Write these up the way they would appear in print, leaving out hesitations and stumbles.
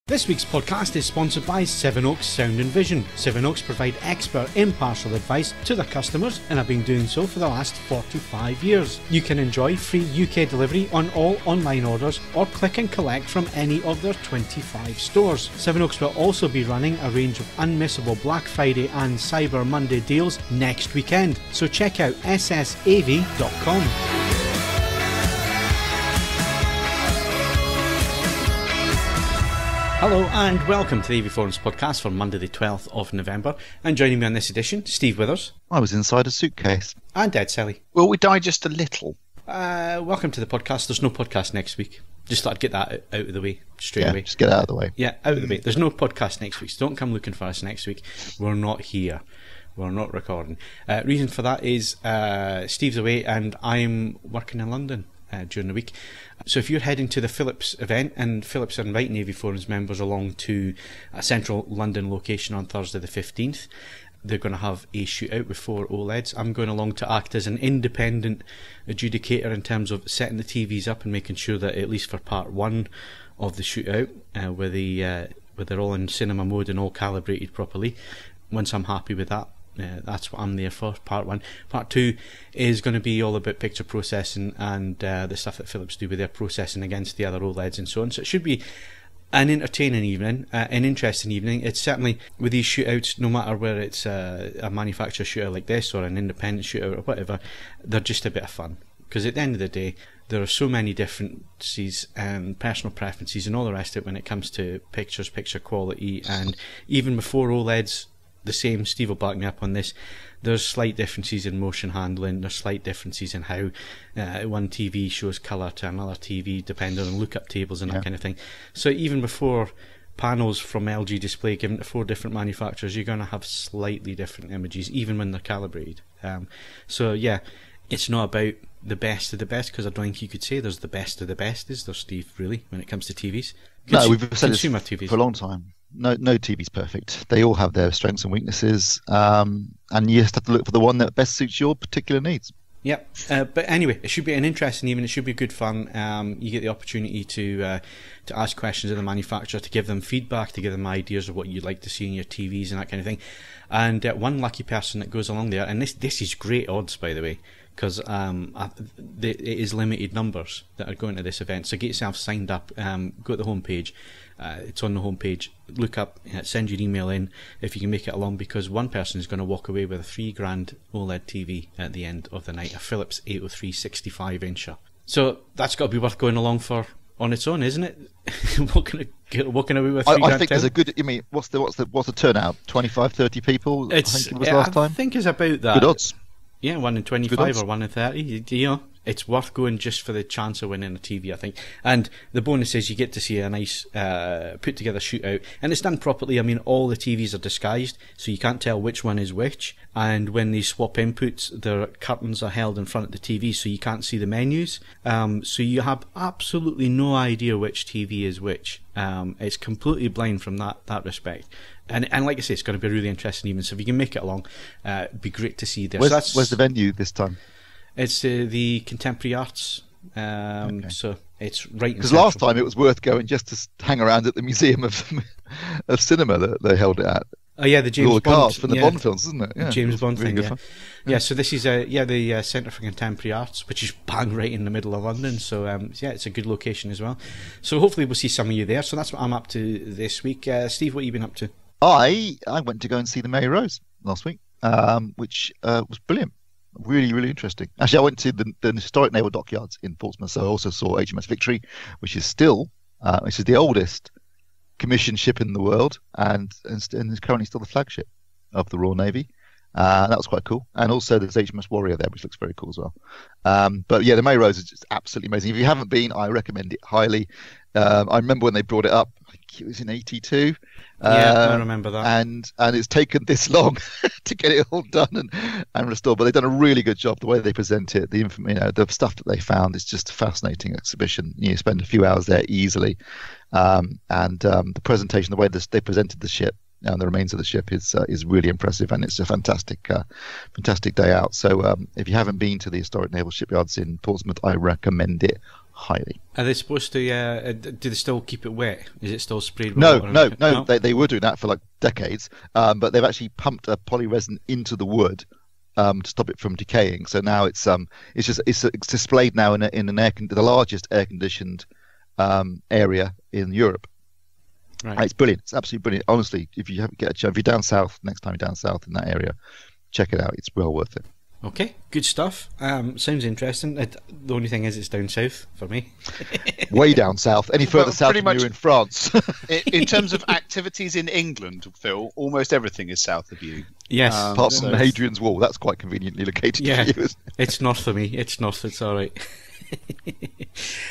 This week's podcast is sponsored by Sevenoaks Sound and Vision. Sevenoaks provide expert, impartial advice to their customers and have been doing so for the last 45 years. You can enjoy free UK delivery on all online orders or click and collect from any of their 25 stores. Sevenoaks will also be running a range of unmissable Black Friday and Cyber Monday deals next weekend, so check out ssav.com. Hello and welcome to the AVForums podcast for Monday the 12th of November. And joining me on this edition, Steve Withers. I was inside a suitcase. And Ed Selley. Will we die just a little? Welcome to the podcast. There's no podcast next week. Just thought I'd get that out of the way straight away. Just get it out of the way. Yeah, out of the way. There's no podcast next week, so don't come looking for us next week. We're not here. We're not recording. Reason for that is Steve's away and I'm working in London during the week. So if you're heading to the Philips event, and Philips are inviting AVForums members along to a central London location on Thursday the 15th, they're going to have a shootout with 4 OLEDs. I'm going along to act as an independent adjudicator in terms of setting the TVs up and making sure that at least for part 1 of the shootout, where they're all in cinema mode and all calibrated properly, once I'm happy with that, that's what I'm there for, part 1. Part 2 is going to be all about picture processing and the stuff that Philips do with their processing against the other OLEDs and so on. So it should be an entertaining evening, an interesting evening. It's certainly, with these shootouts, no matter whether it's a manufacturer shootout like this or an independent shootout or whatever, they're just a bit of fun. Because at the end of the day, there are so many differences and personal preferences and all the rest of it when it comes to pictures, picture quality, and even before OLEDs, the same, Steve will back me up on this, there's slight differences in motion handling, there's slight differences in how one TV shows colour to another TV depending on lookup tables and that kind of thing. So even before panels from LG Display given to 4 different manufacturers, you're going to have slightly different images even when they're calibrated. So yeah, it's not about the best of the best, because I don't think you could say there's the best of the best, is there, Steve, really, when it comes to TVs? No, we've said consumer this TVs for a long time. No TV's perfect. They all have their strengths and weaknesses, and you just have to look for the one that best suits your particular needs. Yep. But anyway, it should be an interesting evening. It should be good fun. You get the opportunity to ask questions of the manufacturer, to give them feedback, to give them ideas of what you'd like to see in your TVs and that kind of thing. And one lucky person that goes along there, and this is great odds, by the way, because it is limited numbers that are going to this event. So get yourself signed up. Go to the homepage. It's on the homepage. Look up, send your email in if you can make it along, because one person is going to walk away with a $3,000 OLED TV at the end of the night, a Philips 803 65-incher. So that's got to be worth going along for on its own, isn't it? walking away with $3,000. I think there's a good. I mean, what's the turnout? 25, 30 people. I think it was last time. I think it's about that. Good odds. Yeah, 1 in 25 or 1 in 30. You know, it's worth going just for the chance of winning a TV, I think. And the bonus is you get to see a nice put together shootout, and it's done properly. I mean, all the TVs are disguised, so you can't tell which one is which. And when they swap inputs, their curtains are held in front of the TV, so you can't see the menus. So you have absolutely no idea which TV is which. It's completely blind from that respect. And like I say, it's going to be a really interesting evening. So if you can make it along, it'd be great to see you there. Where's the venue this time? It's the Contemporary Arts. Okay. So it's right in because last time it was worth going just to hang around at the Museum of Cinema that they held it at. Oh yeah, the James all the Bond cars from the Bond films, isn't it? Yeah, James Bond really thing. Yeah. So this is the Centre for Contemporary Arts, which is bang right in the middle of London. So yeah, it's a good location as well. So hopefully we'll see some of you there. So that's what I'm up to this week. Steve, what have you been up to? I went to go and see the Mary Rose last week, which was brilliant. Really, really interesting. Actually, I went to the historic naval dockyards in Portsmouth, so I also saw HMS Victory, which is the oldest commissioned ship in the world, and is currently still the flagship of the Royal Navy. That was quite cool. And also there's HMS Warrior there, which looks very cool as well. But yeah, the Mary Rose is just absolutely amazing. If you haven't been, I recommend it highly. I remember when they brought it up, I think it was in '82. Yeah, I remember that. And it's taken this long to get it all done and restored. But they've done a really good job. The way they present it, the stuff that they found is just a fascinating exhibition. You spend a few hours there easily. The presentation, the way they presented the ship and the remains of the ship is really impressive, and it's a fantastic day out. So if you haven't been to the historic naval shipyards in Portsmouth, I recommend it highly. Are they supposed to? Do they still keep it wet? Is it still sprayed with No, water? no. They were doing that for like decades, but they've actually pumped a polyresin into the wood to stop it from decaying. So now it's displayed now in the largest air conditioned area in Europe. Right. It's brilliant. It's absolutely brilliant. Honestly, if you get a chance, if you're down south, next time you're down south in that area, check it out. It's well worth it. Okay, good stuff. Sounds interesting. The only thing is, it's down south for me. Way down south. Any further south pretty than much you in France. In terms of activities in England, Phil, almost everything is south of you. Yes, apart from Hadrian's Wall, that's quite conveniently located. Yeah, for you, isn't it? it's north for me. It's north. It's all right.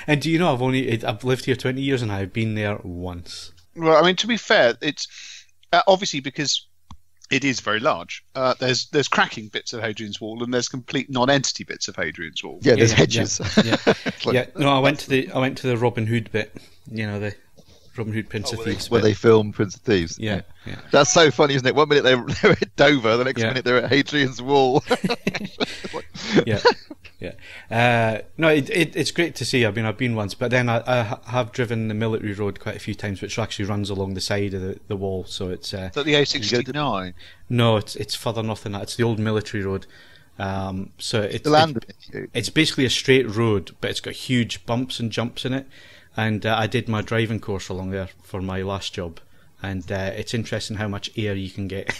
And do you know, I've lived here 20 years and I've been there once. Well, I mean, to be fair, it's obviously because it is very large. There's cracking bits of Hadrian's Wall, and there's complete non-entity bits of Hadrian's Wall. Yeah, there's hedges. Yeah. No, I went to the Robin Hood bit. You know, the Robin Hood Prince of Thieves where bit. they film Prince of Thieves. Yeah. That's so funny, isn't it? One minute they're at Dover, the next minute they're at Hadrian's Wall. No, it's great to see. I mean, I've been once, but then I have driven the military road quite a few times, which actually runs along the side of the wall. So it's is that the A69? No, it's further north than that. It's the old military road. So it's basically a straight road, but it's got huge bumps and jumps in it. And I did my driving course along there for my last job, and it's interesting how much air you can get.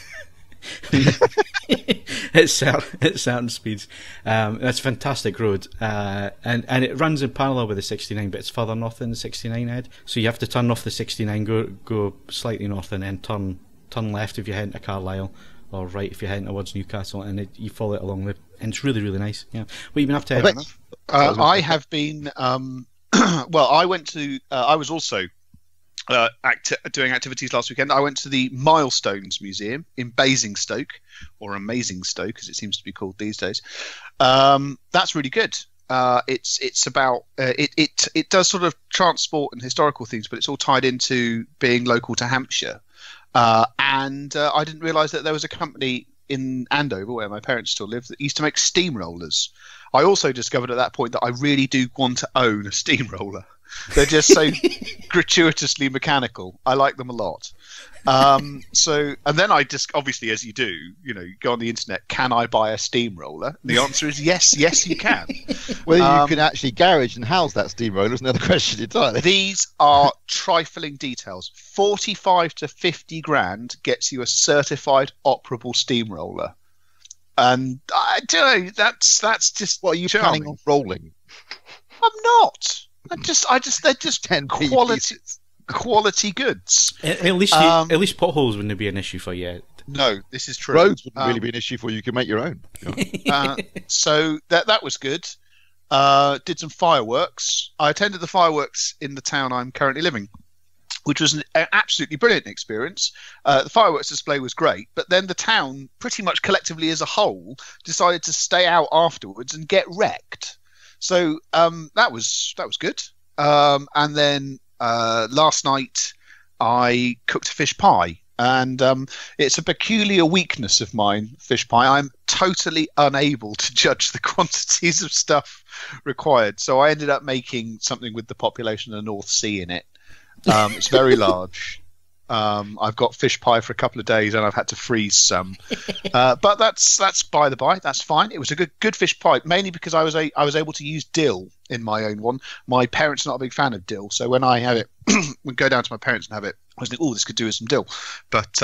at certain speeds. That's a fantastic road, and it runs in parallel with the 69, but it's further north than the 69 Ed. So you have to turn off the 69, go slightly north, and then turn left if you're heading to Carlisle, or right if you're heading towards Newcastle, and you follow it along and it's really, really nice. Yeah, well, you've been up to. I have been. Well, I went to. I was also doing activities last weekend. I went to the Milestones Museum in Basingstoke, or Amazingstoke as it seems to be called these days. That's really good. It's about it does sort of transport and historical things, but it's all tied into being local to Hampshire. And I didn't realise that there was a company in Andover, where my parents still live, that used to make steamrollers. I also discovered at that point that I really do want to own a steamroller. They're just so gratuitously mechanical. I like them a lot. And then I just, obviously, as you do, you go on the internet, can I buy a steamroller? The answer is yes, you can. Whether you can actually garage and house that steamroller is another question entirely. These are trifling details. 45 to 50 grand gets you a certified operable steamroller. And I don't know, that's just what are you charming. planning on rolling? I'm not. They're just 10 quality goods. At least potholes wouldn't be an issue for you. No, this is true. Roads wouldn't really be an issue for you. You can make your own. So that was good. Did some fireworks. I attended the fireworks in the town I'm currently living, which was an absolutely brilliant experience. The fireworks display was great, but then the town, pretty much collectively as a whole, decided to stay out afterwards and get wrecked. So that was good. And then last night I cooked fish pie, and it's a peculiar weakness of mine, fish pie. I'm totally unable to judge the quantities of stuff required. So I ended up making something with the population of the North Sea in it. It's very large. I've got fish pie for a couple of days, and I've had to freeze some. But that's by the by. That's fine. It was a good fish pie, mainly because I was able to use dill in my own one. My parents are not a big fan of dill, so when I have it, we go down to my parents and have it. I was like, oh, this could do with some dill, but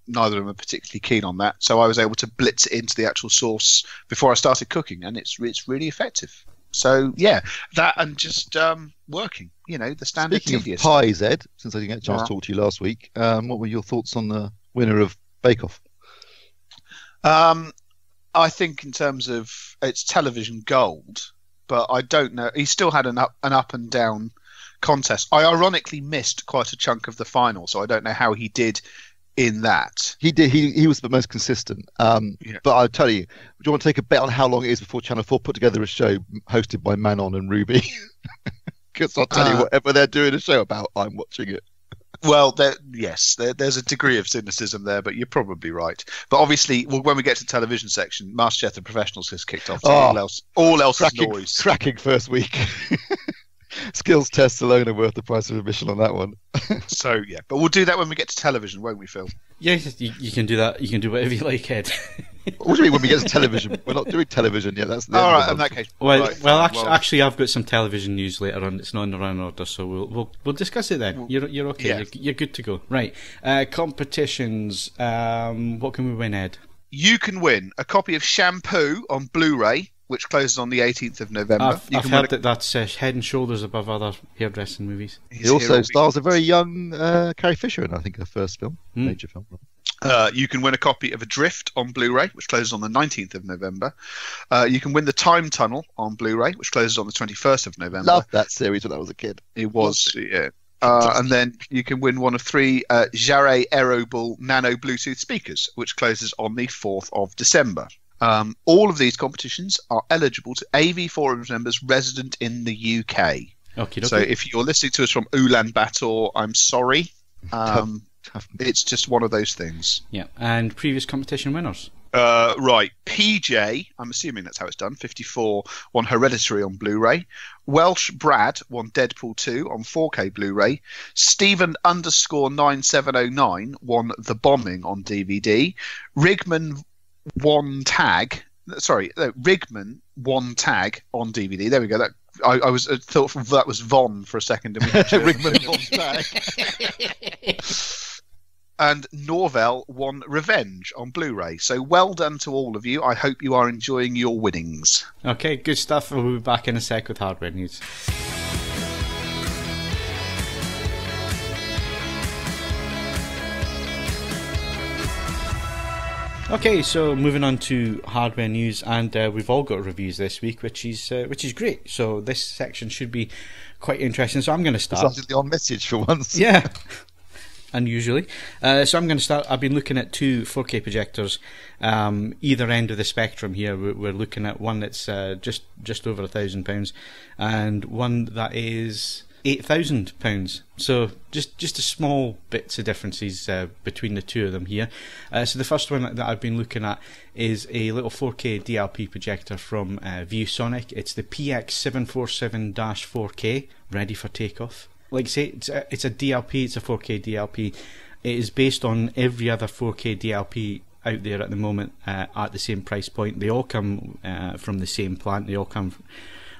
neither of them are particularly keen on that. So I was able to blitz it into the actual sauce before I started cooking, and it's really effective. So yeah, that and just working, the standard. Speaking tedious. of pies, Ed, since I didn't get a chance to talk to you last week, what were your thoughts on the winner of Bake Off? I think in terms of it's television gold, but I don't know. He still had an up and down contest. I ironically missed quite a chunk of the final, so I don't know how he did in that. He did. He was the most consistent. But I'll tell you, do you want to take a bet on how long it is before Channel 4 put together a show hosted by Manon and Ruby? Because I'll tell you, whatever they're doing a show about, I'm watching it. Well, there's a degree of cynicism there, but you're probably right. But obviously, when we get to the television section, MasterChef and Professionals has kicked off. So all else is noise. Cracking first week. Skills tests alone are worth the price of admission on that one. So yeah, but we'll do that when we get to television, won't we, Phil? Yes, you can do that. You can do whatever you like, Ed. What do you mean when we get to television? We're not doing television yet. That's the All end of right. the In month. that case, Well, right, well, fine, actually, I've got some television news later on. It's not in the running order, so we'll discuss it then. You're okay. Yeah. You're good to go. Right. Competitions. What can we win, Ed? you can win a copy of Shampoo on Blu-ray, which closes on the 18th of November. I've heard that that's head and shoulders above other hairdressing movies. He also stars a very young Carrie Fisher in, I think, her first film, major film. You can win a copy of Adrift on Blu-ray, which closes on the 19th of November. You can win The Time Tunnel on Blu-ray, which closes on the 21st of November. Loved that series when I was a kid. It was, yeah. And then you can win one of 3 Jarre Aeroball Nano Bluetooth speakers, which closes on the 4th of December. All of these competitions are eligible to AVForums members resident in the UK. Okay. So if you're listening to us from Ulaanbaatar, I'm sorry. It's just one of those things. Yeah. And previous competition winners. Right. PJ, I'm assuming that's how it's done, 54, won Hereditary on Blu-ray. Welsh Brad won Deadpool 2 on 4K Blu-ray. Stephen _9709 won The Bombing on DVD. Rigman won Tag on DVD. There we go. I was thought that was Von for a second. Rigman von Tag. And Norvell won Revenge on Blu-ray. So well done to all of you. I hope you are enjoying your winnings. Okay, good stuff. We'll be back in a sec with hardware news. Okay, so moving on to hardware news, and we've all got reviews this week, which is great. So this section should be quite interesting. So I'm going to start. It's actually on message for once. Yeah. Unusually. So I'm going to start. I've been looking at 2 4K projectors, either end of the spectrum here. We're looking at one that's just over £1,000 and one that is £8,000. So just a small bits of differences between the 2 of them here. So the first one that I've been looking at is a little 4K DLP projector from ViewSonic. It's the PX747-4K, ready for takeoff. Like I say, it's a DLP, it's a 4K DLP. It is based on every other 4K DLP out there at the moment at the same price point. They all come from the same plant, they all come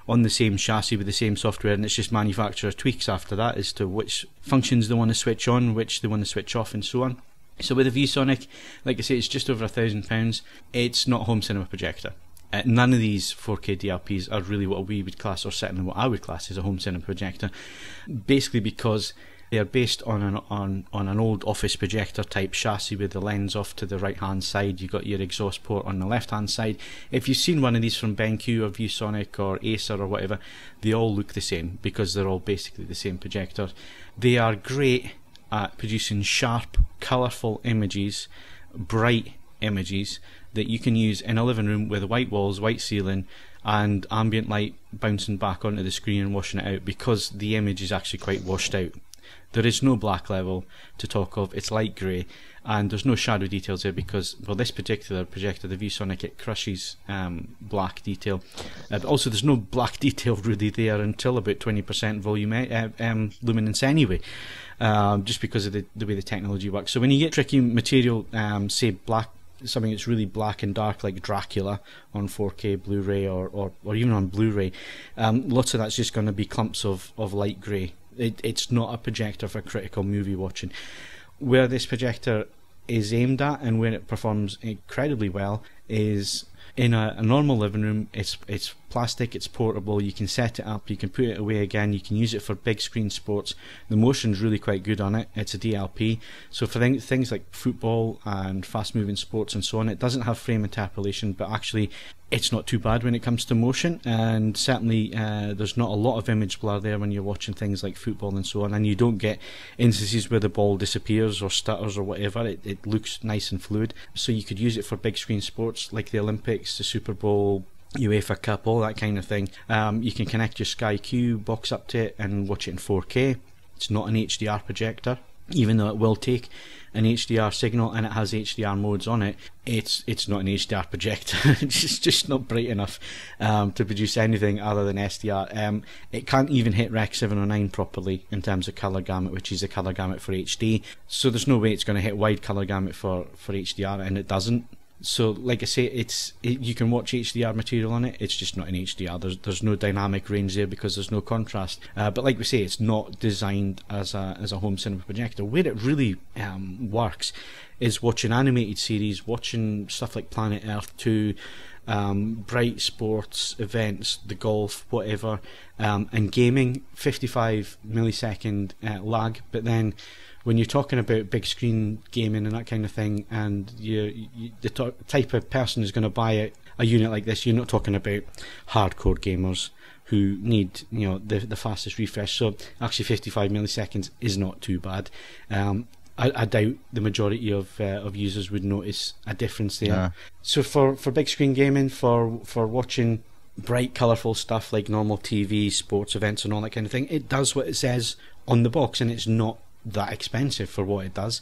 on the same chassis with the same software, and it's just manufacturer tweaks after that as to which functions they want to switch on, which they want to switch off, and so on. So with the ViewSonic, like I say, it's just over £1,000. It's not a home cinema projector. None of these 4K DLPs are really what we would class, or certainly what I would class as a home cinema projector, basically because they are based on an old office projector type chassis with the lens off to the right hand side. You've got your exhaust port on the left hand side. If you've seen one of these from BenQ or ViewSonic or Acer or whatever, they all look the same because they're all basically the same projector. They are great at producing sharp, colourful images, bright images that you can use in a living room with white walls, white ceiling, and ambient light bouncing back onto the screen and washing it out, because the image is actually quite washed out. There is no black level to talk of, it's light grey, and there's no shadow details there because, well, this particular projector, the ViewSonic, it crushes black detail. But also there's no black detail really there until about 20% volume luminance anyway, just because of the way the technology works. So when you get tricky material, say black, something that's really black and dark like Dracula on 4K Blu-ray or even on Blu-ray, lots of that's just going to be clumps of light grey. It's not a projector for critical movie watching. Where this projector is aimed at and where it performs incredibly well is in a normal living room. It's plastic, it's portable, you can set it up, you can put it away again, you can use it for big screen sports. The motion's really quite good on it. It's a DLP, so for things like football and fast moving sports and so on, it doesn't have frame interpolation, but actually it's not too bad when it comes to motion, and certainly there's not a lot of image blur there when you're watching things like football and so on, and you don't get instances where the ball disappears or stutters or whatever. It looks nice and fluid, so you could use it for big screen sports like the Olympics, the Super Bowl, UEFA Cup, all that kind of thing. You can connect your Sky Q box up to it and watch it in 4K. It's not an HDR projector. even though it will take an HDR signal and it has HDR modes on it, it's not an HDR projector. It's just not bright enough to produce anything other than SDR. It can't even hit Rec 709 properly in terms of colour gamut, which is a colour gamut for HD. So there's no way it's going to hit wide colour gamut for HDR, and it doesn't. So, like I say, you can watch HDR material on it. It's just not in HDR. There's no dynamic range there because there's no contrast. But like we say, it's not designed as a home cinema projector. Where it really works is watching animated series, watching stuff like Planet Earth 2, bright sports events, the golf, whatever, and gaming. 55 millisecond lag, but then when you're talking about big screen gaming and that kind of thing, and the type of person who's going to buy a unit like this, you're not talking about hardcore gamers who need the fastest refresh. So actually 55 milliseconds is not too bad. I doubt the majority of users would notice a difference there. Yeah. So for big screen gaming, for watching bright colourful stuff like normal TV, sports events and all that kind of thing, it does what it says on the box, and it's not that expensive for what it does.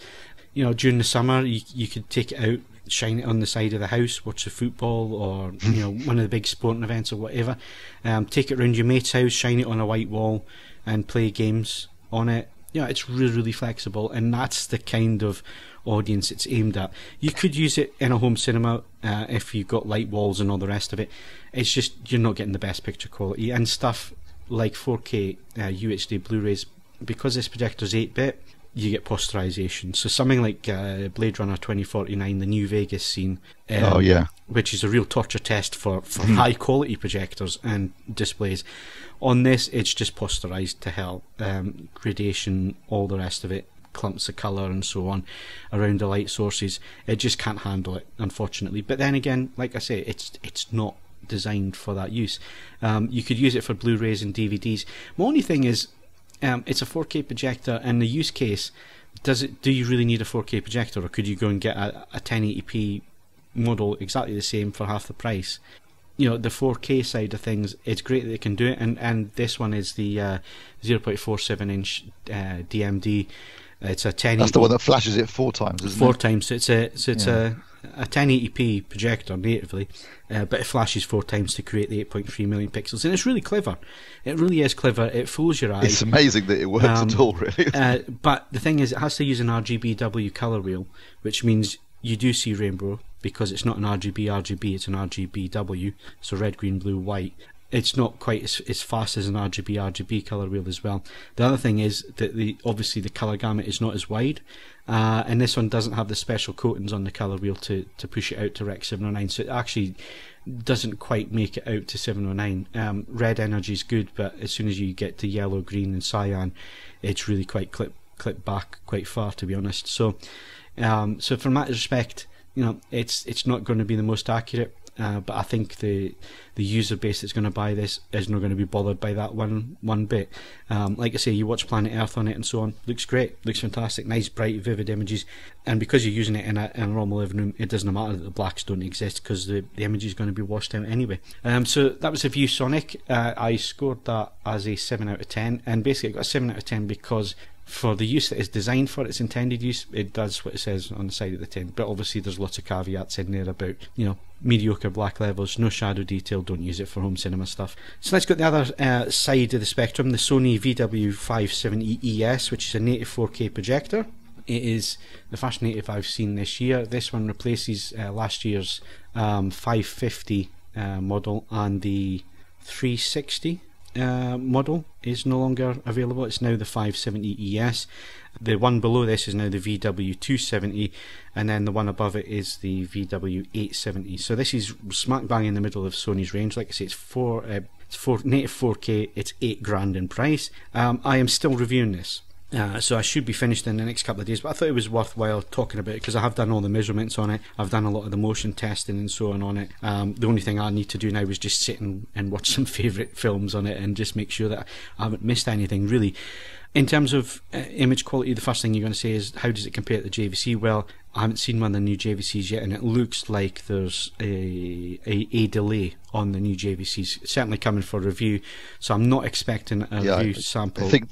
During the summer you could take it out, shine it on the side of the house, watch the football or one of the big sporting events or whatever. Take it around your mate's house, shine it on a white wall and play games on it. It's really, really flexible, and that's the kind of audience it's aimed at. You could use it in a home cinema if you've got light walls and all the rest of it. It's just you're not getting the best picture quality, and stuff like 4K UHD Blu-rays, because this projector's 8-bit, you get posterization. So something like Blade Runner 2049, the New Vegas scene, which is a real torture test for high quality projectors and displays. On this, it's just posterized to hell. Gradation, all the rest of it, clumps of colour and so on around the light sources. It just can't handle it, unfortunately. But then again, like I say, it's not designed for that use. You could use it for Blu-rays and DVDs. My only thing is, it's a 4K projector, and the use case, do you really need a 4K projector, or could you go and get a 1080p model exactly the same for half the price? The 4K side of things, it's great that they can do it, and this one is the 0.47 inch DMD. It's a 1080p. That's the one that flashes it 4 times, isn't it? 4 times. So it's a 1080p projector natively, but it flashes 4 times to create the 8.3 million pixels, and it's really clever. It really is clever. It fools your eye. It's amazing that it works at all, really. But the thing is, it has to use an RGBW color wheel, which means you do see rainbow, because it's not an RGB, it's an RGBW, so red, green, blue, white. It's not quite as fast as an RGB colour wheel as well. The other thing is that obviously the colour gamut is not as wide, and this one doesn't have the special coatings on the colour wheel to push it out to Rec 709, so it actually doesn't quite make it out to 709. Red energy is good, but as soon as you get to yellow, green and cyan, it's really quite clipped back quite far, to be honest. So from that respect, it's not going to be the most accurate. But I think the user base that's going to buy this is not going to be bothered by that one bit. Like I say, you watch Planet Earth on it and so on. Looks great, looks fantastic, nice, bright, vivid images. And because you're using it in a normal living room, it doesn't matter that the blacks don't exist, because the image is going to be washed out anyway. So that was a ViewSonic. I scored that as a 7 out of 10, and basically I got a 7 out of 10 because for the use that it's designed for, its intended use, it does what it says on the side of the tin. But obviously there's lots of caveats in there about, mediocre black levels, no shadow detail, don't use it for home cinema stuff. So let's go to the other side of the spectrum, the Sony VW570ES, which is a native 4K projector. It is the first native I've seen this year. This one replaces last year's 550 model, and the 360 model is no longer available. It's now the 570ES. The one below this is now the VW270, and then the one above it is the VW870. So this is smack bang in the middle of Sony's range. Like I say, it's native 4K. It's $8,000 in price. I am still reviewing this. So I should be finished in the next couple of days, but I thought it was worthwhile talking about it because I have done all the measurements on it. I've done a lot of the motion testing and so on it. The only thing I need to do now is just sit and watch some favourite films on it and just make sure that I haven't missed anything, really. In terms of image quality, the first thing you're going to say is, how does it compare to the JVC? Well, I haven't seen one of the new JVCs yet, and it looks like there's a delay on the new JVCs, certainly coming for review, so I'm not expecting a review sample. I think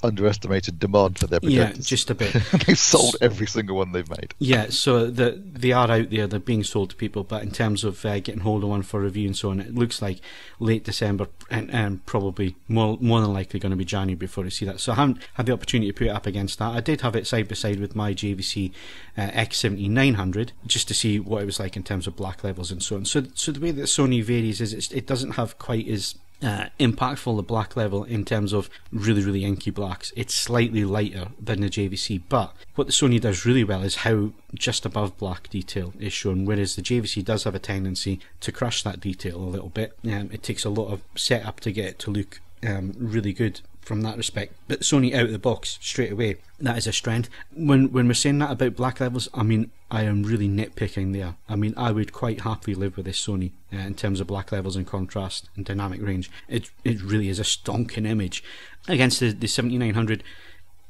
underestimated demand for their projectors. Yeah, just a bit. They've sold every single one they've made. Yeah, so they are out there, they're being sold to people, but in terms of getting hold of one for review and so on, it looks like late December and probably more than likely going to be January before we see that. So I haven't had the opportunity to put it up against that. I did have it side by side with my JVC X7900 just to see what it was like in terms of black levels and so on. So the way that Sony varies is it doesn't have quite as impactful the black level in terms of really inky blacks. It's slightly lighter than the JVC, but what the Sony does really well is how just above black detail is shown, whereas the JVC does have a tendency to crush that detail a little bit. It takes a lot of setup to get it to look really good from that respect, but Sony out of the box straight away, that is a strength. When we're saying that about black levels, I mean, I am really nitpicking there. I mean, I would quite happily live with this Sony in terms of black levels and contrast and dynamic range. It really is a stonking image against the 7900.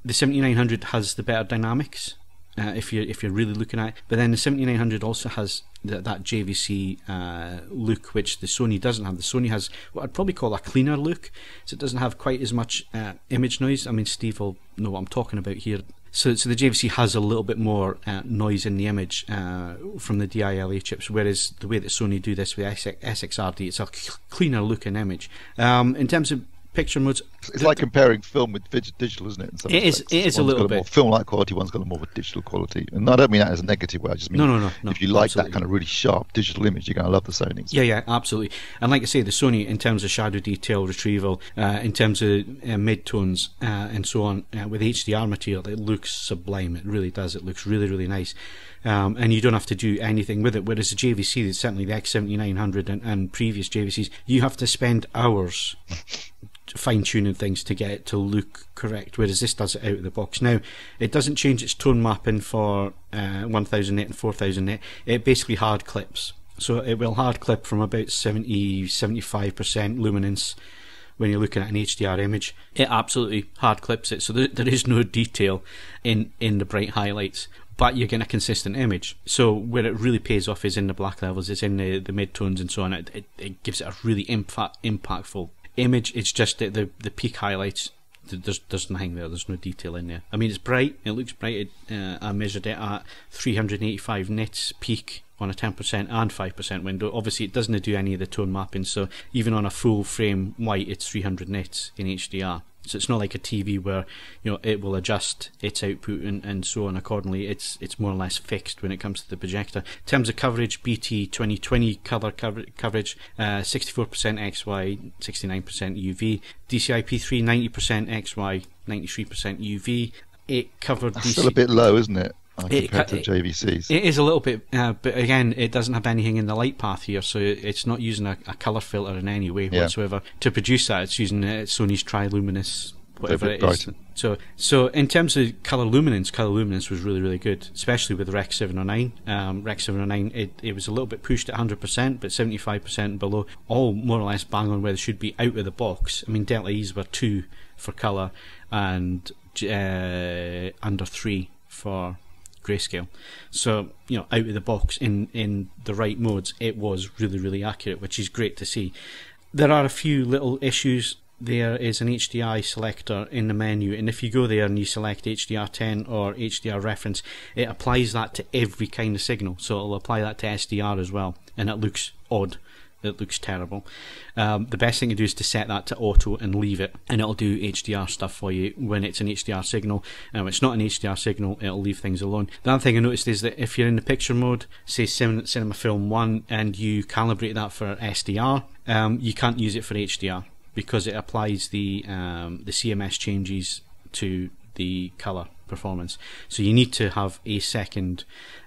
The 7900 has the better dynamics if you're really looking at it, but then the 7900 also has that JVC look, which the Sony doesn't have. The Sony has what I'd probably call a cleaner look, so it doesn't have quite as much image noise. I mean, Steve will know what I'm talking about here. So the JVC has a little bit more noise in the image from the DILA chips, whereas the way that Sony do this with SXRD, it's a cleaner looking image. In terms of picture modes, it's like comparing film with digital, isn't it? In some respects. It is a little bit. More film-like quality, one's got a more of a digital quality. And I don't mean that as a negative way. I just mean no, if you like absolutely. that kind of really sharp digital image, you're going to love the Sony. Yeah, absolutely. And like I say, the Sony, in terms of shadow detail retrieval, in terms of mid-tones and so on, with HDR material, it looks sublime. It really does. It looks really nice. And you don't have to do anything with it. Whereas the JVC, certainly the X7900 and previous JVCs, you have to spend hours fine-tuning things to get it to look correct, whereas this does it out of the box. Now, it doesn't change its tone mapping for 1000 nit and 4000 nit. It basically hard clips. So it will hard clip from about 70-75% luminance when you're looking at an HDR image. It absolutely hard clips it, so there is no detail in the bright highlights, but you're getting a consistent image. So where it really pays off is in the black levels, it's in the mid-tones and so on. It gives it a really impactful image. It's just that the peak highlights, there's nothing there, there's no detail in there. I mean, it's bright, it looks bright. I measured it at 385 nits peak on a 10% and 5% window. Obviously it doesn't do any of the tone mapping, so even on a full frame white it's 300 nits in HDR. So it's not like a TV where it will adjust its output and so on accordingly. It's more or less fixed when it comes to the projector. In terms of coverage, BT 2020 color coverage, 64% XY, 69% UV. DCI-P3 90% XY, 93% UV. It covered. That's still a bit low, isn't it? Compared to JVCs. It is a little bit, but again, it doesn't have anything in the light path here, so it's not using a colour filter in any way whatsoever to produce that. It's using Sony's triluminous, whatever it is. So in terms of colour luminance was really good, especially with Rec 709. Rec 709, it was a little bit pushed at 100%, but 75% below, all more or less bang on where they should be out of the box. I mean, Delta E's were 2 for colour and under 3 for grayscale. So out of the box in the right modes, it was really accurate, which is great to see. There are a few little issues. There is an HDI selector in the menu, and if you go there and you select HDR10 or HDR reference, it applies that to every kind of signal, so it'll apply that to SDR as well, and it looks odd. It looks terrible. The best thing to do is to set that to auto and leave it, and it'll do HDR stuff for you when it's an HDR signal. When it's not an HDR signal, it'll leave things alone. The other thing I noticed is that if you're in the picture mode, say Cinema Film 1, and you calibrate that for SDR, you can't use it for HDR because it applies the CMS changes to the colour performance. So you need to have a second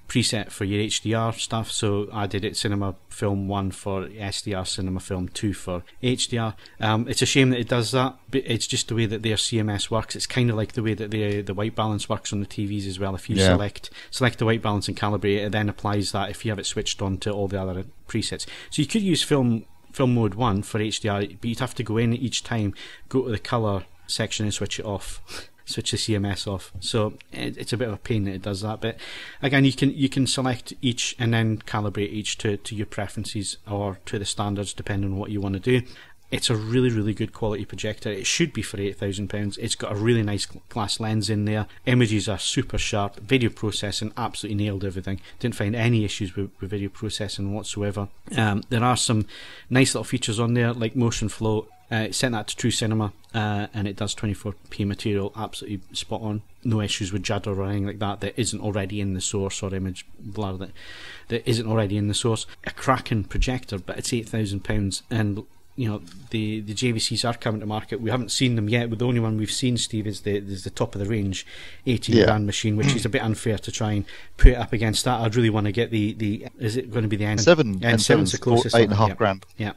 preset for your HDR stuff. So I did it Cinema Film 1 for SDR, Cinema Film 2 for HDR. It's a shame that it does that, but it's just the way that their CMS works. It's kind of like the way that the white balance works on the TVs as well. If you select the white balance and calibrate it, then applies that if you have it switched on to all the other presets. So you could use film mode 1 for HDR, but you'd have to go in each time, go to the colour section and switch it off. Switch the CMS off. So it's a bit of a pain that it does that, but again, you can select each and then calibrate each to your preferences or to the standards depending on what you want to do. It's a really, really good quality projector. It should be for £8,000. It's got a really nice glass lens in there. Images are super sharp. Video processing absolutely nailed everything. Didn't find any issues with video processing whatsoever. There are some nice little features on there, like motion flow. Sent that to True Cinema, and it does 24p material, absolutely spot on. No issues with judder or anything like that isn't already in the source, or image blur that isn't already in the source. A cracking projector, but it's £8,000, and you know, the JVCs are coming to market. We haven't seen them yet, but the only one we've seen, Steve, is the top of the range 18 grand machine, which is a bit unfair to try and put it up against that. I'd really want to get the is it going to be the N7? N7's the closest, £8.5 grand. Yeah,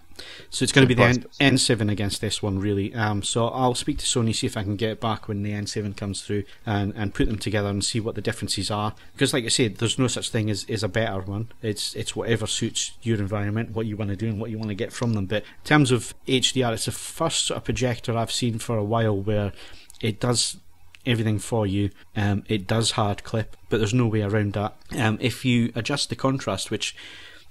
so it's going to be the N7 against this one, really. So I'll speak to Sony, see if I can get it back when the N7 comes through, and put them together and see what the differences are. Because, like I said, there's no such thing as a better one. It's whatever suits your environment, what you want to do, and what you want to get from them. But in terms of HDR, it's the first sort of projector I've seen for a while where it does everything for you. It does hard clip, but there's no way around that. If you adjust the contrast, which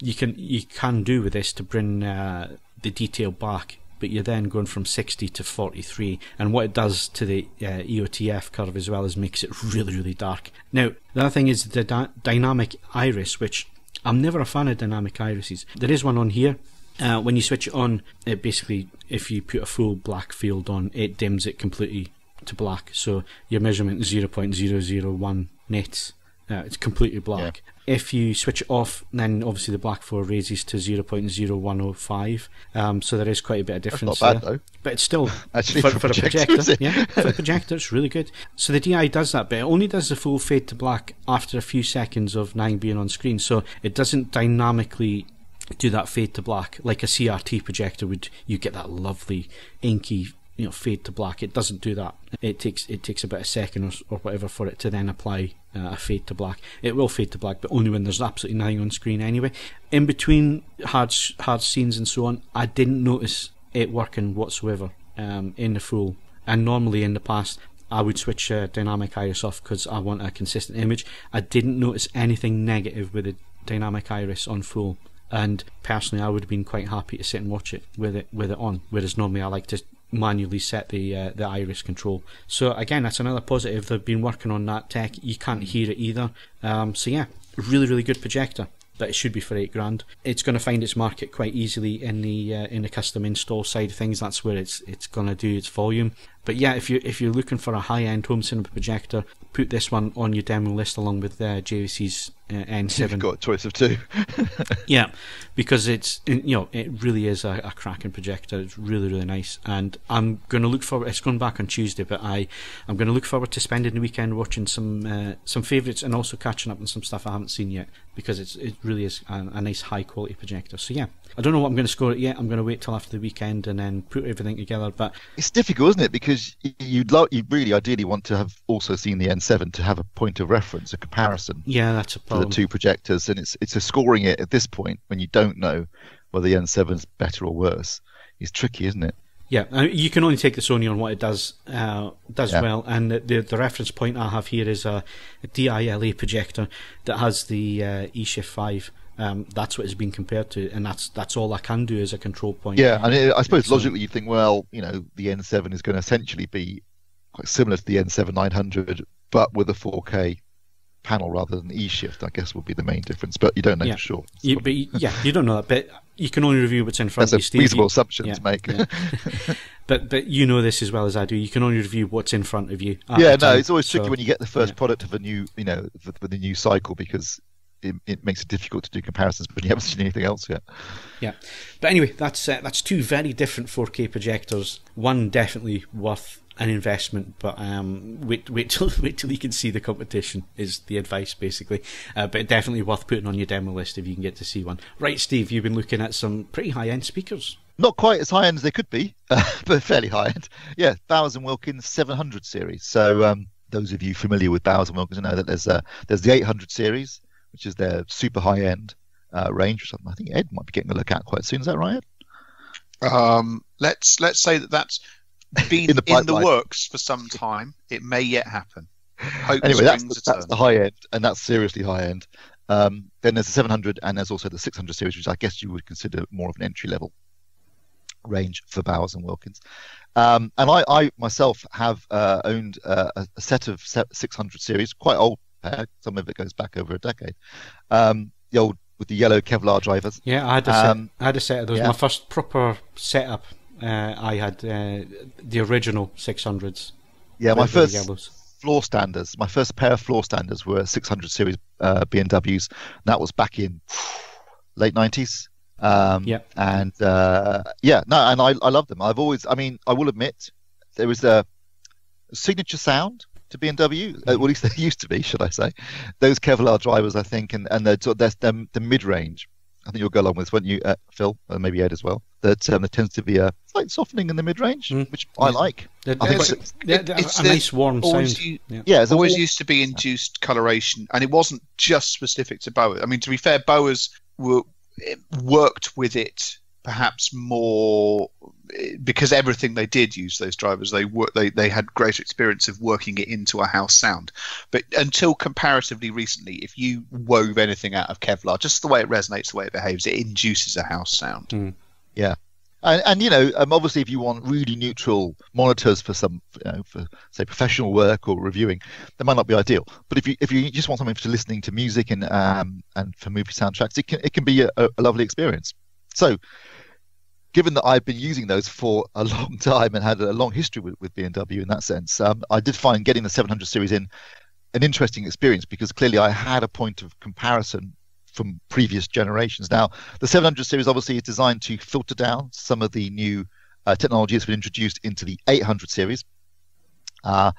you can do with this to bring the detail back, but you're then going from 60 to 43, and what it does to the EOTF curve as well is makes it really, really dark. Now, the other thing is the dynamic iris, which I'm never a fan of dynamic irises. There is one on here. When you switch it on, it basically, if you put a full black field on, it dims it completely to black, so your measurement is 0.001 nits. It's completely black. Yeah. If you switch it off, then obviously the black 4 raises to 0.0105. So there is quite a bit of difference. That's not bad, though. But it's still actually for a projector. Yeah, for a projector, it's really good. So the DI does that, but it only does the full fade to black after a few seconds of 9 being on screen. So it doesn't dynamically do that fade to black like a CRT projector would. You get that lovely inky, fade to black. It doesn't do that. It takes about a second or whatever for it to then apply a fade to black. It will fade to black, but only when there's absolutely nothing on screen anyway. In between hard scenes and so on, I didn't notice it working whatsoever in the full. And normally in the past, I would switch dynamic iris off because I want a consistent image. I didn't notice anything negative with the dynamic iris on full. And personally, I would have been quite happy to sit and watch it with it on. Whereas normally, I like to manually set the iris control. So again, that's another positive. They've been working on that tech. You can't hear it either. So yeah, really, really good projector. But it should be for £8,000. It's going to find its market quite easily in the custom install side of things. That's where it's going to do its volume. But yeah, if you're looking for a high-end home cinema projector, put this one on your demo list along with JVC's N7. You've got a choice of two. Yeah, because it really is a cracking projector. It's really, really nice, and I'm going to look forward. It's going back on Tuesday, but I'm going to look forward to spending the weekend watching some favourites and also catching up on some stuff I haven't seen yet, because it really is a nice high quality projector. So yeah, I don't know what I'm going to score it yet. I'm going to wait till after the weekend and then put everything together. But it's difficult, isn't it? Because you'd really ideally want to have also seen the N7 to have a point of reference, a comparison. Yeah, that's a problem. For the two projectors, and it's a scoring it at this point when you don't know whether the N7's better or worse. It's tricky, isn't it? Yeah, you can only take the Sony on what it does well, and the reference point I have here is a DILA projector that has the eShift 5. That's what it's been compared to, and that's all I can do as a control point. Yeah, and I suppose logically you'd think, well, the N7 is going to essentially be quite similar to the N7 900, but with a 4K panel rather than eShift, I guess would be the main difference, but you don't know for sure. You don't know that, but you can only review what's in front of you, Steve. That's a reasonable assumption to make. Yeah. But you know this as well as I do. You can only review what's in front of you. It's always tricky when you get the first product of a new, for the new cycle, because it makes it difficult to do comparisons when you haven't seen anything else yet. Yeah, but anyway, that's two very different 4K projectors. One definitely worth an investment, but wait till you can see the competition is the advice basically. But definitely worth putting on your demo list if you can get to see one. Right, Steve, you've been looking at some pretty high-end speakers. Not quite as high-end as they could be, but fairly high-end. Yeah, Bowers & Wilkins 700 series. So those of you familiar with Bowers & Wilkins know that there's the 800 series, which is their super high-end range, which I think Ed might be getting a look at quite soon. Is that right, Ed? Let's say that's been in the works for some time. It may yet happen. Anyway, that's the high end, and that's seriously high end. Then there's the 700, and there's also the 600 series, which I guess you would consider more of an entry level range for Bowers and Wilkins. And I myself have owned a set of 600 series, quite old pair. Some of it goes back over a decade. The old with the yellow Kevlar drivers. Yeah, I had a set of those. Yeah. My first proper setup, I had the original 600s. Yeah, my first yellows. floor standers. My first pair of floor standers were 600 series B&Ws. That was back in late 90s. Yeah. And and I love them. I've always, I mean, I will admit, there was a signature sound to B&W, well, at least there used to be, should I say. Those Kevlar drivers, I think, and the mid-range. I think you'll go along with this, won't you, Phil? Maybe Ed as well. That there tends to be a slight softening in the mid-range, which I like. I think it's a nice warm sound. It's always used to be induced coloration, and it wasn't just specific to Bowers. I mean, to be fair, Bowers worked with it perhaps more because everything they did use those drivers. They had greater experience of working it into a house sound. But until comparatively recently, if you wove anything out of Kevlar, just the way it resonates, the way it behaves, it induces a house sound. Yeah. And obviously, if you want really neutral monitors for some, for say professional work or reviewing, that might not be ideal. But if you just want something for listening to music and for movie soundtracks, it can be a lovely experience. So, given that I've been using those for a long time and had a long history with B&W in that sense, I did find getting the 700 series in an interesting experience because clearly I had a point of comparison from previous generations. Now, the 700 series obviously is designed to filter down some of the new technology that's been introduced into the 800 series. And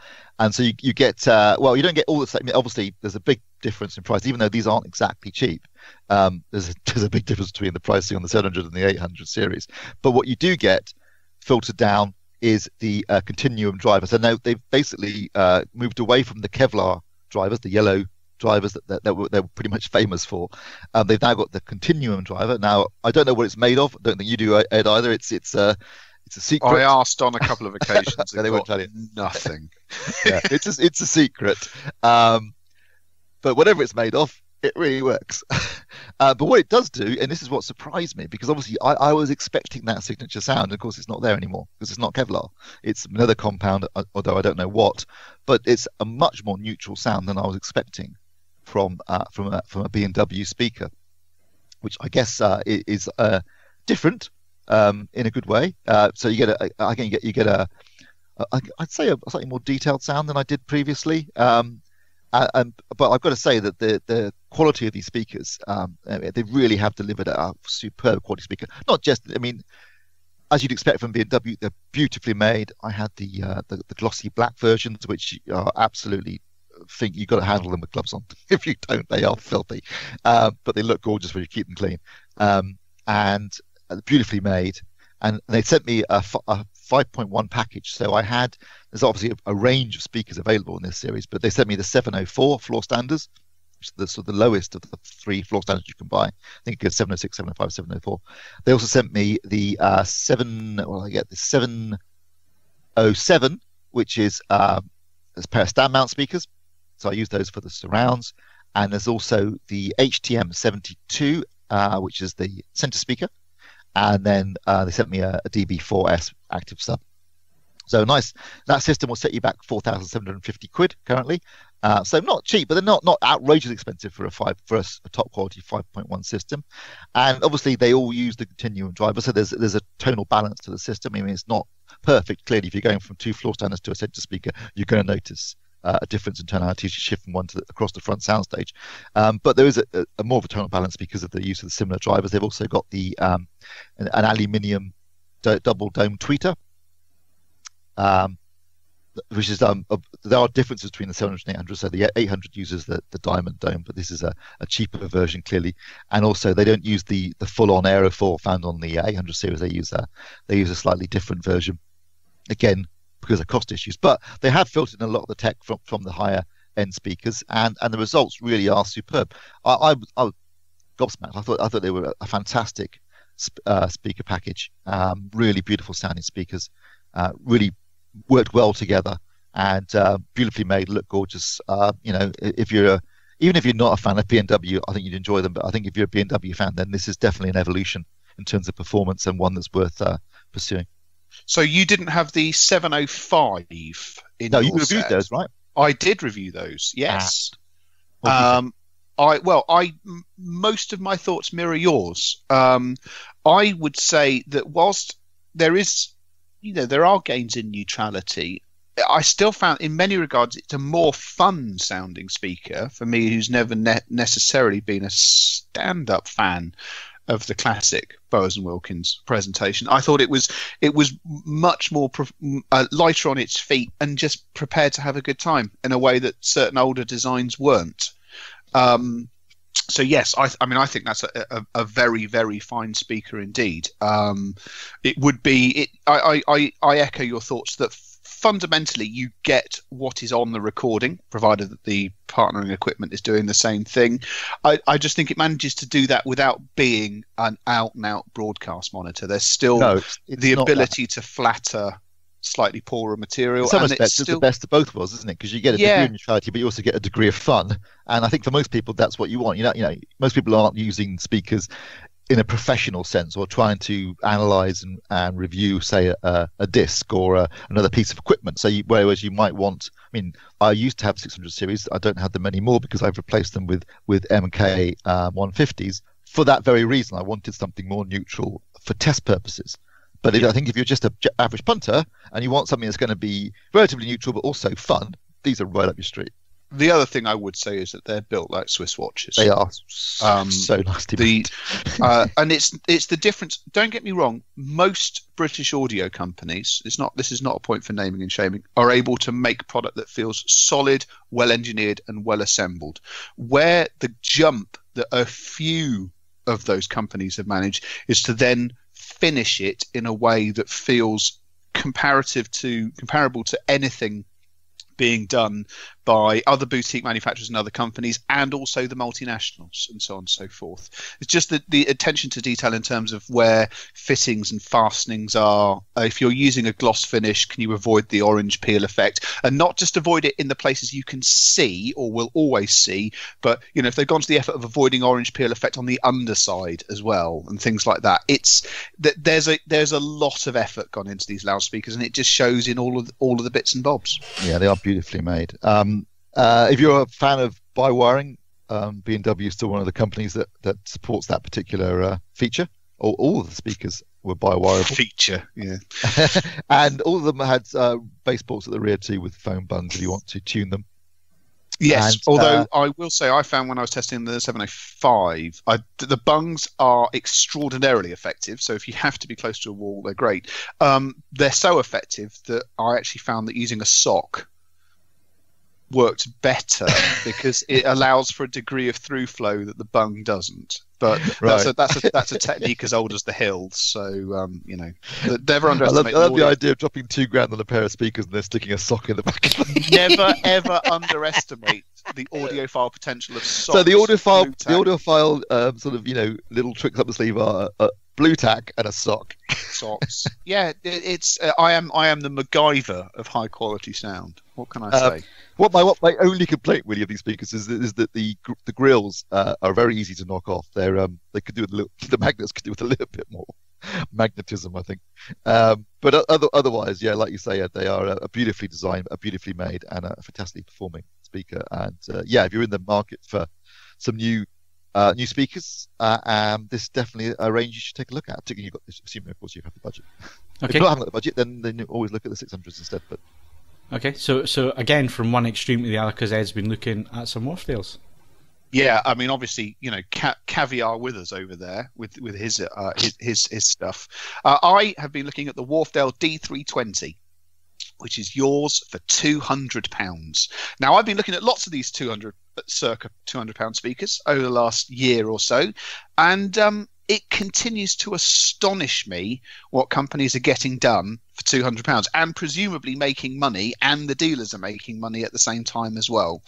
so you get, you don't get all the same. Obviously, there's a big difference in price, even though these aren't exactly cheap. There's a big difference between the pricing on the 700 and the 800 series. But what you do get filtered down is the continuum driver. So now they've basically moved away from the Kevlar drivers, the yellow drivers that they were pretty much famous for. They've now got the continuum driver. Now, I don't know what it's made of. I don't think you do, Ed, either. It's a secret. I asked on a couple of occasions. They won't tell you. Nothing. Yeah, it's a secret. But whatever it's made of, it really works. But what it does do, and this is what surprised me, because obviously I was expecting that signature sound, and of course it's not there anymore because it's not Kevlar. It's another compound, although I don't know what. But it's a much more neutral sound than I was expecting from a B&W speaker, which I guess is different in a good way. So you get I'd say a slightly more detailed sound than I did previously. But I've got to say that the quality of these speakers, they really have delivered a superb quality speaker. Not just, I mean, as you'd expect from B&W, they're beautifully made. I had the glossy black versions, which are absolutely, think you've got to handle them with gloves on. If you don't, they are filthy. But they look gorgeous when you keep them clean. And beautifully made. And they sent me a 5.1 package. So there's obviously a range of speakers available in this series, but they sent me the 704 floor standards, which is the sort of the lowest of the 3 floor standards you can buy. I think it goes 706, 705, 704. They also sent me the 707, which is a pair of stand mount speakers. So I use those for the surrounds. And there's also the HTM 72, which is the center speaker. And then they sent me a DB4S active sub. So nice. That system will set you back 4,750 quid currently. So not cheap, but they're not outrageously expensive for a top quality 5.1 system. And obviously they all use the continuum driver, so there's a tonal balance to the system. I mean, it's not perfect. Clearly, if you're going from 2 floor standards to a center speaker, you're going to notice a difference in tonality as you shift from one across the front soundstage. But there is a more of a tonal balance because of the use of the similar drivers. They've also got the an aluminium double dome tweeter, which is there are differences between the 700 and 800. So the 800 uses the diamond dome, but this is a cheaper version clearly. And also they don't use the full-on aerofoil found on the 800 series. They use a slightly different version, again because of cost issues. But they have filtered in a lot of the tech from the higher end speakers, and the results really are superb. I was gobsmacked. I thought they were a fantastic speaker package. Really beautiful sounding speakers. Really worked well together, and beautifully made, look gorgeous. Even if you're not a fan of B&W, I think you'd enjoy them. But I think if you're a B&W fan, then this is definitely an evolution in terms of performance, and one that's worth pursuing. So you didn't have the 705 in No, your you reviewed set. those, right? I did review those, yes. What do you think? Most of my thoughts mirror yours. I would say that whilst there is, there are gains in neutrality, I still found, in many regards, it's a more fun-sounding speaker for me, who's never necessarily been a stand-up fan of the classic Bowers and Wilkins presentation. I thought it was much more lighter on its feet and just prepared to have a good time in a way that certain older designs weren't. So yes, I think that's a very, very fine speaker indeed. It would be. I echo your thoughts that fundamentally you get what is on the recording, provided that the partnering equipment is doing the same thing. I just think it manages to do that without being an out-and-out broadcast monitor. There's still the ability to flatter slightly poorer material. In some respects, it's the best of both worlds, isn't it? Because you get a degree of neutrality, but you also get a degree of fun. And I think for most people, that's what you want. Most people aren't using speakers in a professional sense, or trying to analyze and review, say, a disc or another piece of equipment. So whereas you might want, I used to have 600 series. I don't have them anymore because I've replaced them with MK 150s for that very reason. I wanted something more neutral for test purposes. But I think if you're just an average punter and you want something that's going to be relatively neutral but also fun, these are right up your street. The other thing I would say is that they're built like Swiss watches. They are so nasty. And it's the difference. Don't get me wrong. Most British audio companies, this is not a point for naming and shaming, are able to make product that feels solid, well engineered, and well assembled. Where the jump that a few of those companies have managed is to then finish it in a way that feels comparable to anything being done by other boutique manufacturers and other companies, and also the multinationals and so on and so forth. It's just the attention to detail in terms of where fittings and fastenings are. If you're using a gloss finish, can you avoid the orange peel effect? And not just avoid it in the places you can see or will always see, but if they've gone to the effort of avoiding orange peel effect on the underside as well and things like that. It's that there's a lot of effort gone into these loudspeakers, and it just shows in all of the bits and bobs. Yeah, they are beautifully made. If you're a fan of by-wiring, B&W is still one of the companies that supports that particular feature. All of the speakers were by-wireable. Feature, yeah. And all of them had bass ports at the rear too, with foam bungs if you want to tune them. Yes, and, although I will say I found when I was testing the 705, the bungs are extraordinarily effective. So if you have to be close to a wall, they're great. They're so effective that I actually found that using a sock worked better because it allows for a degree of through flow that the bung doesn't. But that's a technique as old as the hills. So never underestimate. I love the idea of dropping $2,000 on a pair of speakers and then sticking a sock in the back. Never ever underestimate the audiophile potential of socks. So the audiophile sort of little tricks up the sleeve are blue tack and a sock. Socks. Yeah, it's I am the MacGyver of high quality sound. What can I say? What my only complaint really of these speakers is that the grills are very easy to knock off. They could do the magnets could do with a little bit more magnetism, I think. But otherwise, yeah, like you say, they are a beautifully designed, a beautifully made, and a fantastically performing speaker. And if you're in the market for some new speakers, this is definitely a range you should take a look at. Particularly, assuming of course you have the budget. Okay. If you don't have the budget, then always look at the 600s instead. But okay, so again, from one extreme to the other, because Ed's been looking at some Wharfedales. Yeah, I mean, obviously, Caviar with us over there with his stuff. I have been looking at the Wharfedale D320, which is yours for £200. Now, I've been looking at lots of these circa £200 speakers over the last year or so, and it continues to astonish me what companies are getting done for £200 and presumably making money, and the dealers are making money at the same time as well.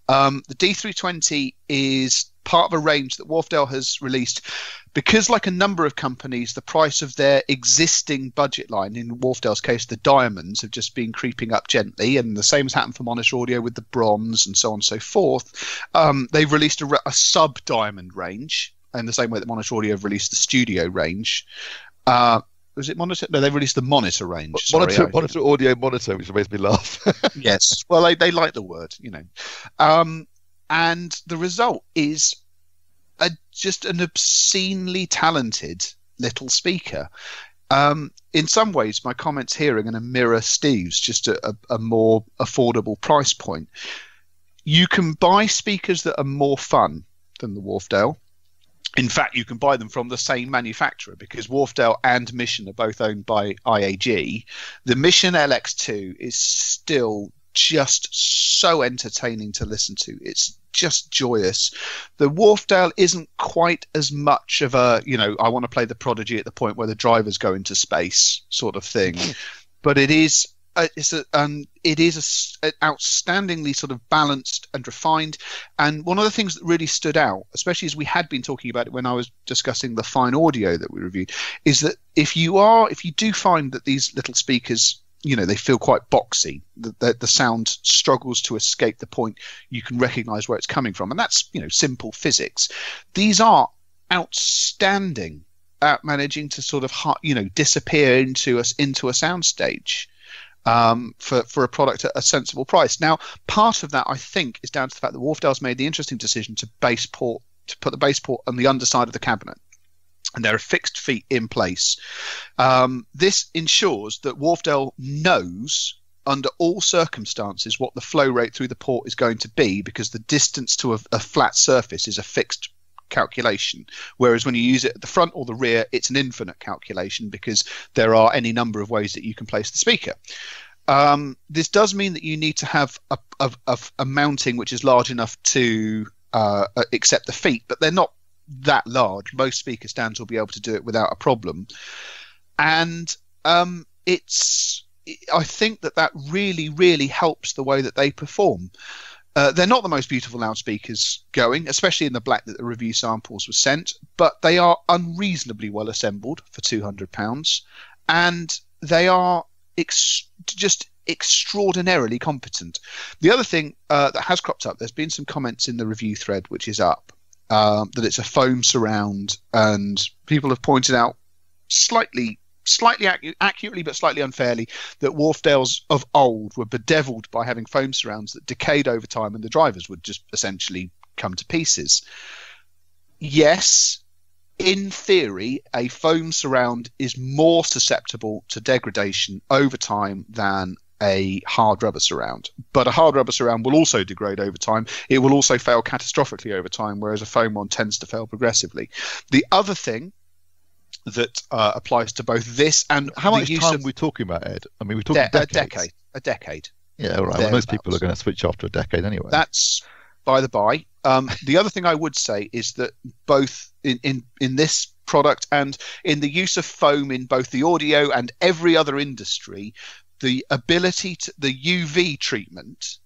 The D320 is part of a range that Wharfedale has released because, like a number of companies, the price of their existing budget line, in Wharfedale's case the diamonds, have just been creeping up gently, and the same has happened for Monash Audio with the bronze and so on and so forth. They've released a sub-diamond range in the same way that Monash Audio have released the studio range. Was it monitor? No, they released the monitor range. Monitor audio monitor, which makes me laugh. Yes. Well, they like the word, and the result is just an obscenely talented little speaker. In some ways, my comments here are going to mirror Steve's, just a more affordable price point. You can buy speakers that are more fun than the Wharfedale. In fact, you can buy them from the same manufacturer, because Wharfedale and Mission are both owned by IAG. The Mission LX2 is still just so entertaining to listen to. It's just joyous. The Wharfedale isn't quite as much of a, I want to play the Prodigy at the point where the drivers go into space sort of thing, but it is an outstandingly sort of balanced and refined. And one of the things that really stood out, especially as we had been talking about it when I was discussing the fine audio that we reviewed, is that if you do find that these little speakers, they feel quite boxy, the sound struggles to escape the point you can recognize where it's coming from, and that's simple physics. These are outstanding at managing to sort of disappear into a soundstage. For a product at a sensible price. Now, part of that, I think, is down to the fact that Wharfedale's made the interesting decision to put the base port on the underside of the cabinet, and there are fixed feet in place. This ensures that Wharfedale knows under all circumstances what the flow rate through the port is going to be, because the distance to a flat surface is a fixed calculation, whereas when you use it at the front or the rear, it's an infinite calculation, because there are any number of ways that you can place the speaker. This does mean that you need to have a mounting which is large enough to accept the feet, but they're not that large. Most speaker stands will be able to do it without a problem, and I think that really, really helps the way that they perform. They're not the most beautiful loudspeakers going, especially in the black that the review samples were sent, but they are unreasonably well assembled for £200, and they are just extraordinarily competent. The other thing that has cropped up, there's been some comments in the review thread, which is up, that it's a foam surround, and people have pointed out slightly accurately but slightly unfairly that Wharfedales of old were bedeviled by having foam surrounds that decayed over time and the drivers would just essentially come to pieces. Yes, in theory, a foam surround is more susceptible to degradation over time than a hard rubber surround, but a hard rubber surround will also degrade over time. It will also fail catastrophically over time, whereas a foam one tends to fail progressively. The other thing that applies to both this and how much time are we talking about, Ed? I mean, we're talking decades. A decade. Yeah, all right. Well, most people are going to switch after a decade anyway. That's by the by. The other thing I would say is that both in this product and in the use of foam in both the audio and every other industry, the ability to the UV treatment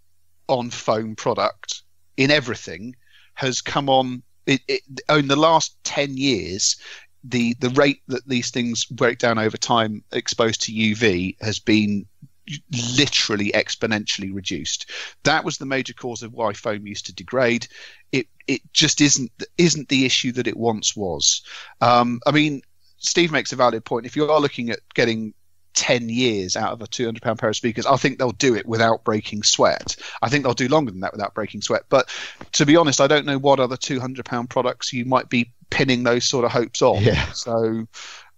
on foam product in everything has come on. In the last 10 years, the rate that these things break down over time exposed to UV has been literally exponentially reduced. That was the major cause of why foam used to degrade. It just isn't the issue that it once was. I mean, Steve makes a valid point. If you are looking at getting 10 years out of a £200 pair of speakers, I think they'll do it without breaking sweat. I think they'll do longer than that without breaking sweat. But to be honest, I don't know what other £200 products you might be pinning those sort of hopes on. Yeah. So,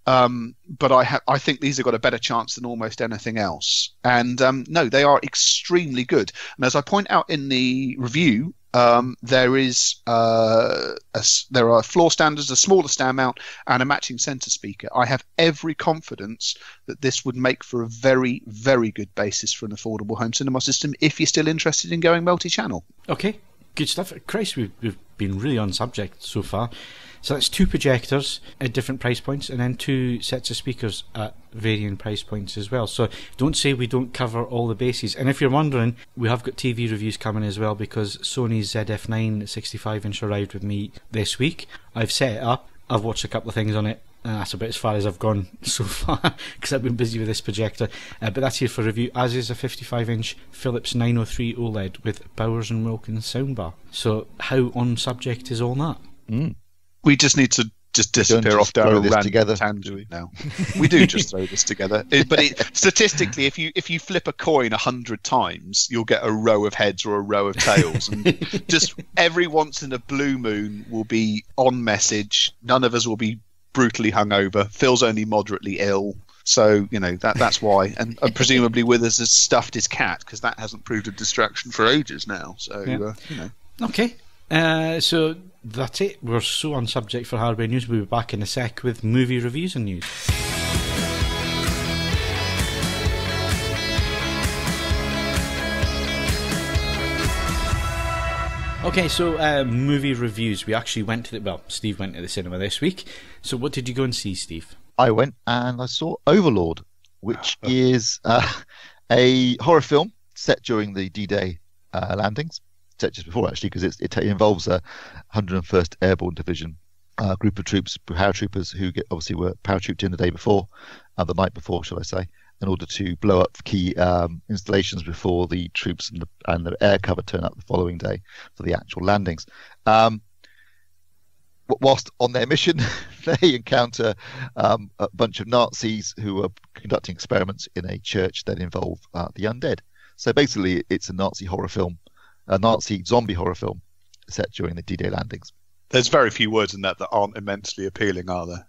but I think these have got a better chance than almost anything else. And no, they are extremely good. And as I point out in the review, there are floor standards, a smaller stand mount, and a matching center speaker. I have every confidence that this would make for a very, very good basis for an affordable home cinema system if you're still interested in going multi-channel. Okay, good stuff. Christ, we've been really on subject so far. So that's 2 projectors at different price points, and then 2 sets of speakers at varying price points as well. So don't say we don't cover all the bases. And if you're wondering, we have got TV reviews coming as well, because Sony's ZF-9 65-inch arrived with me this week. I've set it up, I've watched a couple of things on it, and that's about as far as I've gone so far, because I've been busy with this projector. But that's here for review, as is a 55-inch Philips 903 OLED with Bowers & Wilkins soundbar. So how on subject is all that? We just need to just disappear off down a random together tangent now. We do just throw this together. But statistically, if you flip a coin 100 times, you'll get a row of heads or a row of tails. And just every once in a blue moon will be on message. None of us will be brutally hungover. Phil's only moderately ill. So, that's why. And presumably Withers has stuffed his cat, because that hasn't proved a distraction for ages now. So, yeah. Okay. So that's it. We're so on subject for hardware news. We'll be back in a sec with movie reviews and news. Okay, so movie reviews. We actually went to Steve went to the cinema this week. So what did you go and see, Steve? I went and I saw Overlord, which is a horror film set during the D-Day landings. Set just before, actually, because it involves a 101st Airborne Division group of troops, paratroopers, who obviously were paratrooped in the day before, the night before, shall I say, in order to blow up key installations before the troops and the air cover turn up the following day for the actual landings. Whilst on their mission, they encounter a bunch of Nazis who are conducting experiments in a church that involve the undead. So basically, it's a Nazi horror film, a Nazi zombie horror film set during the D-Day landings. There's very few words in that aren't immensely appealing, are there?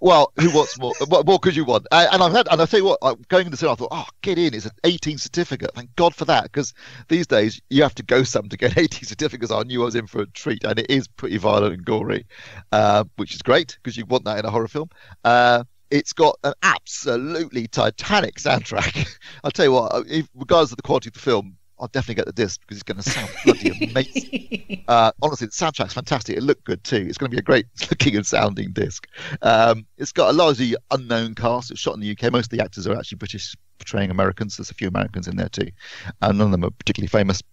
Well, who wants more? What more could you want? And I tell you what, going in the cinema, I thought, get in. It's an 18 certificate. Thank God for that, because these days you have to go some to get 18 certificates. I knew I was in for a treat, and it is pretty violent and gory, which is great because you want that in a horror film. It's got an absolutely titanic soundtrack. I'll tell you what, regardless of the quality of the film, I'll definitely get the disc because it's going to sound bloody amazing. Honestly, the soundtrack's fantastic. It looked good too. It's going to be a great looking and sounding disc. It's got a largely unknown cast. It's shot in the UK. Most of the actors are actually British, portraying Americans. There's a few Americans in there too. And none of them are particularly famous,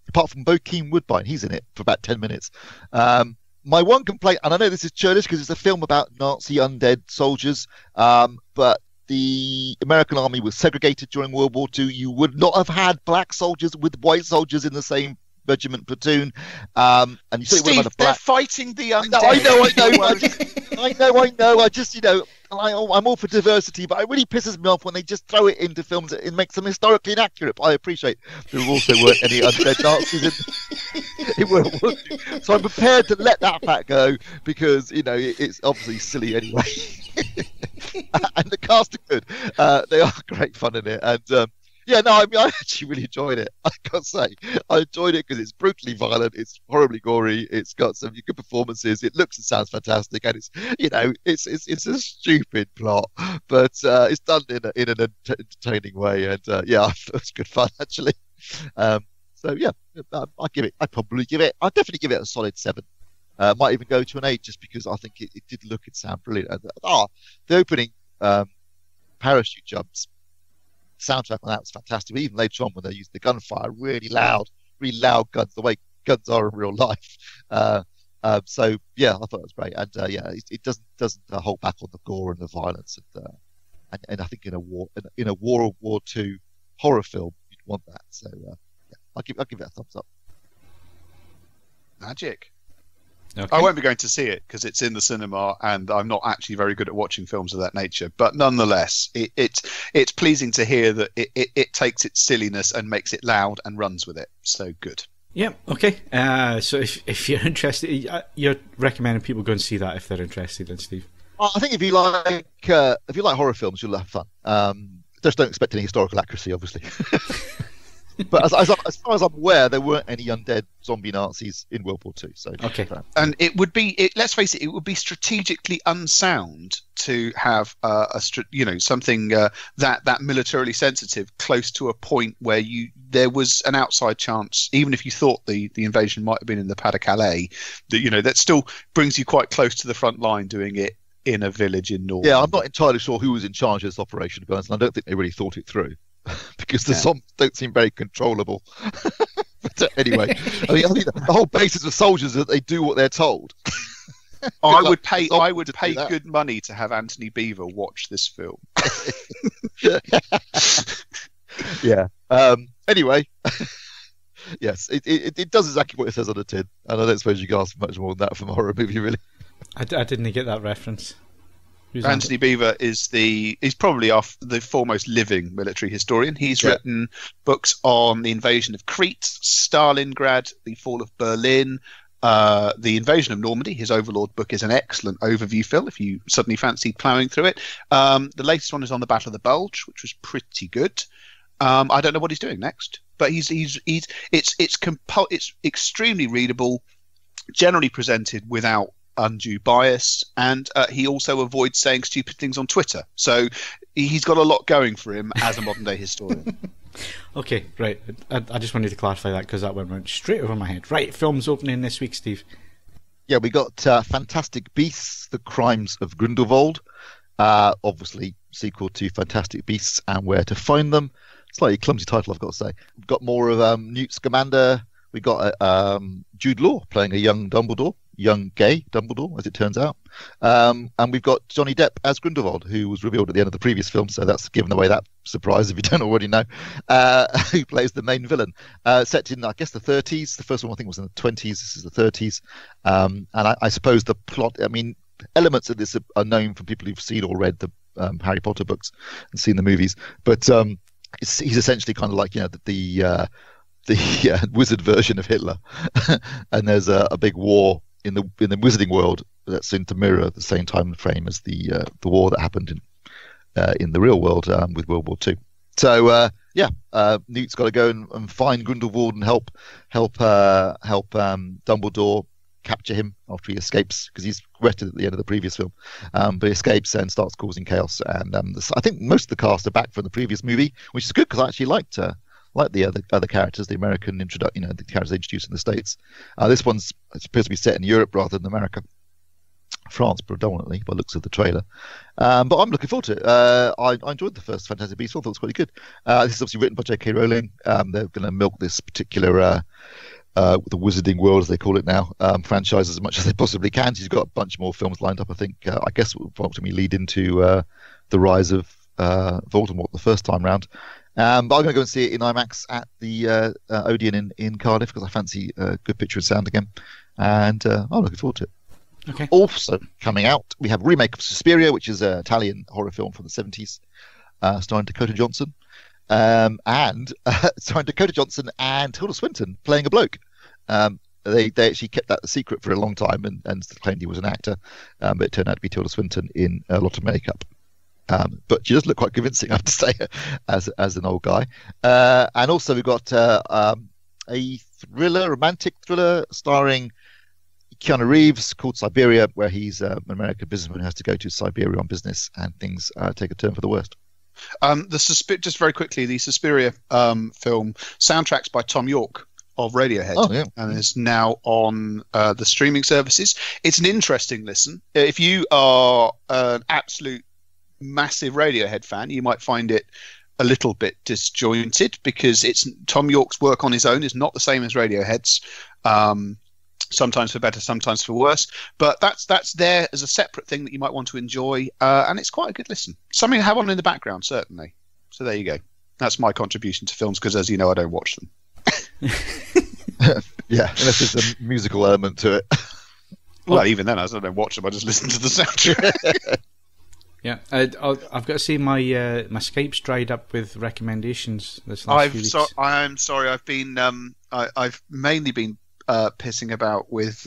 apart from Bokeem Woodbine. He's in it for about 10 minutes. My one complaint, and I know this is churlish because it's a film about Nazi undead soldiers, but the American army was segregated during World War II. You would not have had black soldiers with white soldiers in the same regiment platoon. And you Steve, they're fighting the undead. I know. I'm all for diversity, but it really pisses me off when they just throw it into films and makes them historically inaccurate. But I appreciate there also weren't any undead Nazis in World War II. So I'm prepared to let that fact go because, it's obviously silly anyway. And the cast are good. They are great fun in it. And I actually really enjoyed it. I gotta say, I enjoyed it because it's brutally violent, it's horribly gory, it's got some good performances, it looks and sounds fantastic, and it's a stupid plot, but it's done in an entertaining way, and it was good fun actually. I'd definitely give it a solid 7. Might even go to an 8 just because I think it did look and sound brilliant. And, the opening parachute jumps, soundtrack on that was fantastic. Even later on when they used the gunfire, really loud guns, the way guns are in real life. I thought it was great. And it doesn't hold back on the gore and the violence. And I think in a World War II horror film, you'd want that. So I'll give it a thumbs up. Magic. Okay. I won't be going to see it because it's in the cinema, and I'm not actually very good at watching films of that nature. But nonetheless, it's pleasing to hear that it takes its silliness and makes it loud and runs with it. So good. Yeah. Okay. So if you're interested, you're recommending people go and see that if they're interested, then, Steve. I think if you like horror films, you'll have fun. Just don't expect any historical accuracy, obviously. But as far as I'm aware, there weren't any undead zombie Nazis in World War II. So okay, and let's face it, it would be strategically unsound to have something that militarily sensitive close to a point where there was an outside chance, even if you thought the invasion might have been in the Pas-de-Calais, that still brings you quite close to the front line doing it in a village in Norway. Yeah, I'm not entirely sure who was in charge of this operation, to be honest, and I don't think they really thought it through. Because the zombies don't seem very controllable. But anyway, I think the whole basis of soldiers is that they do what they're told. I would pay good money to have Anthony Beaver watch this film. Yeah. Anyway, yes, it does exactly what it says on the tin, and I don't suppose you can ask for much more than that from a horror movie, really. I didn't get that reference. Anthony Beevor is he's probably the foremost living military historian. He's written books on the invasion of Crete, Stalingrad, the fall of Berlin, the invasion of Normandy. His Overlord book is an excellent overview, Phil, if you suddenly fancy ploughing through it. The latest one is on the Battle of the Bulge, which was pretty good. I don't know what he's doing next, but it's extremely readable, generally presented without undue bias, and he also avoids saying stupid things on Twitter. So he's got a lot going for him as a modern day historian. Okay, right. I just wanted to clarify that because that went straight over my head. Right, films opening this week, Steve. Yeah, we got Fantastic Beasts: The Crimes of Grindelwald. Obviously, sequel to Fantastic Beasts and Where to Find Them. Slightly clumsy title, I've got to say. We've got more of Newt Scamander. We got Jude Law playing a young Dumbledore, young gay Dumbledore, as it turns out. And we've got Johnny Depp as Grindelwald, who was revealed at the end of the previous film, so that's given away that surprise if you don't already know, who plays the main villain. Set in, I guess, the 30s. The first one, I think, was in the 20s. This is the 30s. And I suppose the plot, I mean, elements of this are known from people who've seen or read the Harry Potter books and seen the movies. But he's essentially kind of like, the wizard version of Hitler. And there's a big war in the wizarding world that seemed to mirror the same time frame as the war that happened in the real world with World War II. So Newt's got to go and find Grindelwald and help Dumbledore capture him after he escapes, because he's arrested at the end of the previous film, but he escapes and starts causing chaos. And I think most of the cast are back from the previous movie, which is good because I actually liked the other characters, the American the characters they introduced in the States. This one's supposed to be set in Europe rather than America, France predominantly, by looks of the trailer. But I'm looking forward to it. I enjoyed the first Fantastic Beasts. I thought it was quite good. This is obviously written by J.K. Rowling. They're going to milk this particular the Wizarding World, as they call it now, franchise as much as they possibly can. She's got a bunch more films lined up, I think. I guess will ultimately lead into the rise of Voldemort the first time round. But I'm going to go and see it in IMAX at the Odeon in Cardiff because I fancy a good picture and sound again. And I'm looking forward to it. Okay. Also coming out, we have a remake of Suspiria, which is an Italian horror film from the 70s, starring Dakota Johnson. And starring Dakota Johnson and Tilda Swinton playing a bloke. They actually kept that a secret for a long time and claimed he was an actor, but it turned out to be Tilda Swinton in a lot of makeup. But she does look quite convincing, I have to say, as an old guy. And also we've got a romantic thriller starring Keanu Reeves called Siberia, where he's an American businessman who has to go to Siberia on business, and things take a turn for the worst. Just very quickly, the Suspiria film soundtrack's by Tom York of Radiohead, and is now on the streaming services. It's an interesting listen. If you are an absolute massive Radiohead fan, you might find it a little bit disjointed because it's Tom York's work on his own is not the same as Radiohead's. Sometimes for better, sometimes for worse. But that's there as a separate thing that you might want to enjoy, and it's quite a good listen. Something to have on in the background, certainly. So there you go. That's my contribution to films because, as you know, I don't watch them. Yeah, unless there's a musical element to it. Well, even then, I don't watch them. I just listen to the soundtrack. Yeah, I've got to say my Skype's dried up with recommendations this last few weeks. I'm sorry. I've been I've mainly been pissing about with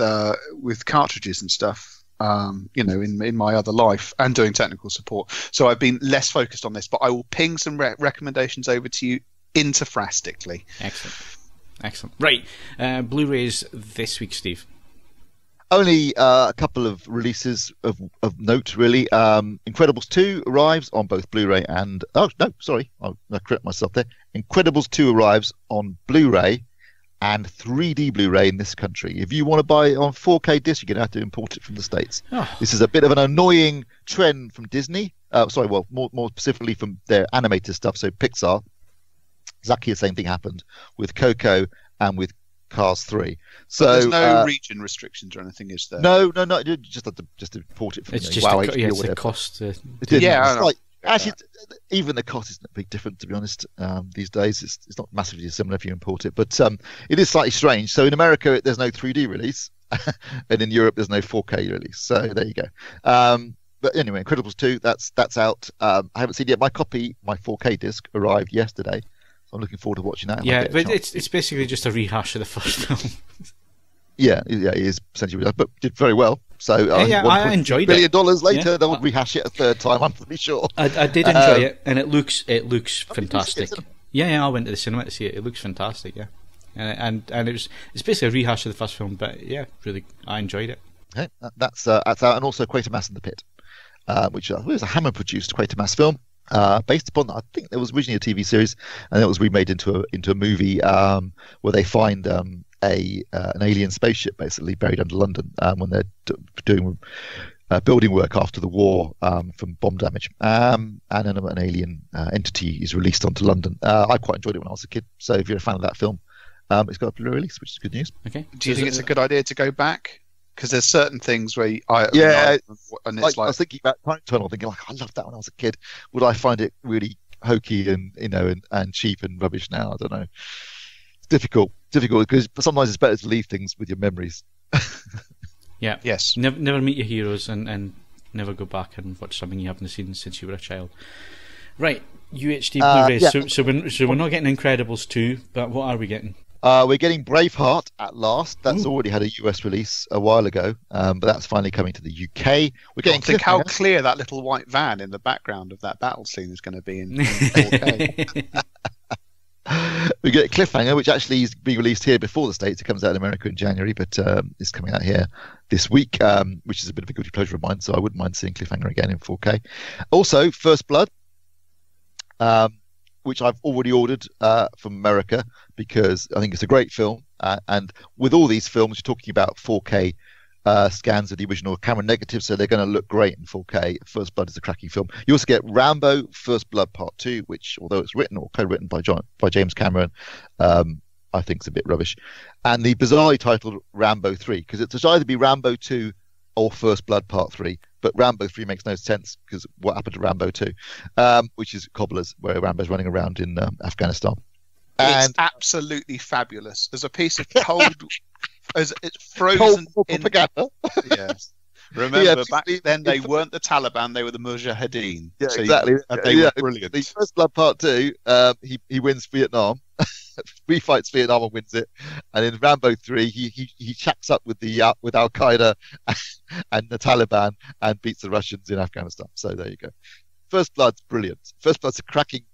cartridges and stuff, in my other life and doing technical support. So I've been less focused on this, but I will ping some recommendations over to you interphrastically. Excellent. Right, Blu-rays this week, Steve. Only a couple of releases of note, really. Incredibles 2 arrives on both Blu-ray and... Oh, no, sorry. I correct myself there. Incredibles 2 arrives on Blu-ray and 3D Blu-ray in this country. If you want to buy it on 4K disc, you're going to have to import it from the States. Oh. This is a bit of an annoying trend from Disney. More specifically from their animated stuff, so Pixar. Exactly the same thing happened with Coco and with Cars 3. So there's no region restrictions or anything, is there? No. Just have to import it from it's just a cost. Actually, even the cost isn't a big difference, to be honest. These days, it's not massively similar if you import it, but it is slightly strange. So in America, there's no 3D release, and in Europe there's no 4K release. So there you go. But anyway, Incredibles 2, that's out. I haven't seen it yet. My 4K disc arrived yesterday, so I'm looking forward to watching that. Yeah, but it's basically just a rehash of the first film. Yeah, it is essentially, but did very well. So I enjoyed it. $1 billion later, they'll rehash it a third time. I'm pretty sure. I did enjoy it, and it looks fantastic. Yeah, I went to the cinema to see it. It looks fantastic. Yeah, and it's basically a rehash of the first film, but yeah, really, I enjoyed it. Okay, that's out, and also Quatermass in the Pit, which was a Hammer-produced Quatermass film. Based upon, I think there was originally a TV series, and it was remade into a movie where they find an alien spaceship basically buried under London when they're doing building work after the war from bomb damage, and then an alien entity is released onto London. I quite enjoyed it when I was a kid, so if you're a fan of that film, it's got a Blu-ray release, which is good news. Okay. Do you think it's a good idea to go back? Because there's certain things where and it's I was thinking about Time Tunnel, thinking like, I loved that when I was a kid. Would I find it really hokey and cheap and rubbish now? I don't know. It's difficult because sometimes it's better to leave things with your memories. Yeah. Yes. Never meet your heroes and never go back and watch something you haven't seen since you were a child. Right, UHD Blu-ray. Yeah. So we're not getting Incredibles 2, but what are we getting? We're getting Braveheart at last. That's already had a US release a while ago, but that's finally coming to the UK. We're getting think how clear that little white van in the background of that battle scene is going to be in 4K. We get Cliffhanger, which actually is being released here before the States. It comes out in America in January, but it's coming out here this week, which is a bit of a guilty pleasure of mine, so I wouldn't mind seeing Cliffhanger again in 4K. Also, First Blood, which I've already ordered from America because I think it's a great film. And with all these films, you're talking about 4K scans of the original camera negative, so they're going to look great in 4K. First Blood is a cracking film. You also get Rambo: First Blood Part 2, which, although it's written or co-written by James Cameron, I think it's a bit rubbish. And the bizarrely titled Rambo 3, because it's either be Rambo 2 or First Blood Part 3. But Rambo 3 makes no sense because what happened to Rambo 2, which is Cobblers, where Rambo's running around in Afghanistan. It's absolutely fabulous. As a piece of cold, as it's frozen in propaganda. Yes. Remember, back then they weren't the Taliban; they were the Mujahideen. Yeah, so exactly. They were brilliant. The First Blood Part 2, he wins Vietnam. He fights Vietnam and wins it. And in Rambo 3, he chats up with Al Qaeda and the Taliban and beats the Russians in Afghanistan. So there you go. First Blood's brilliant. First Blood's a cracking,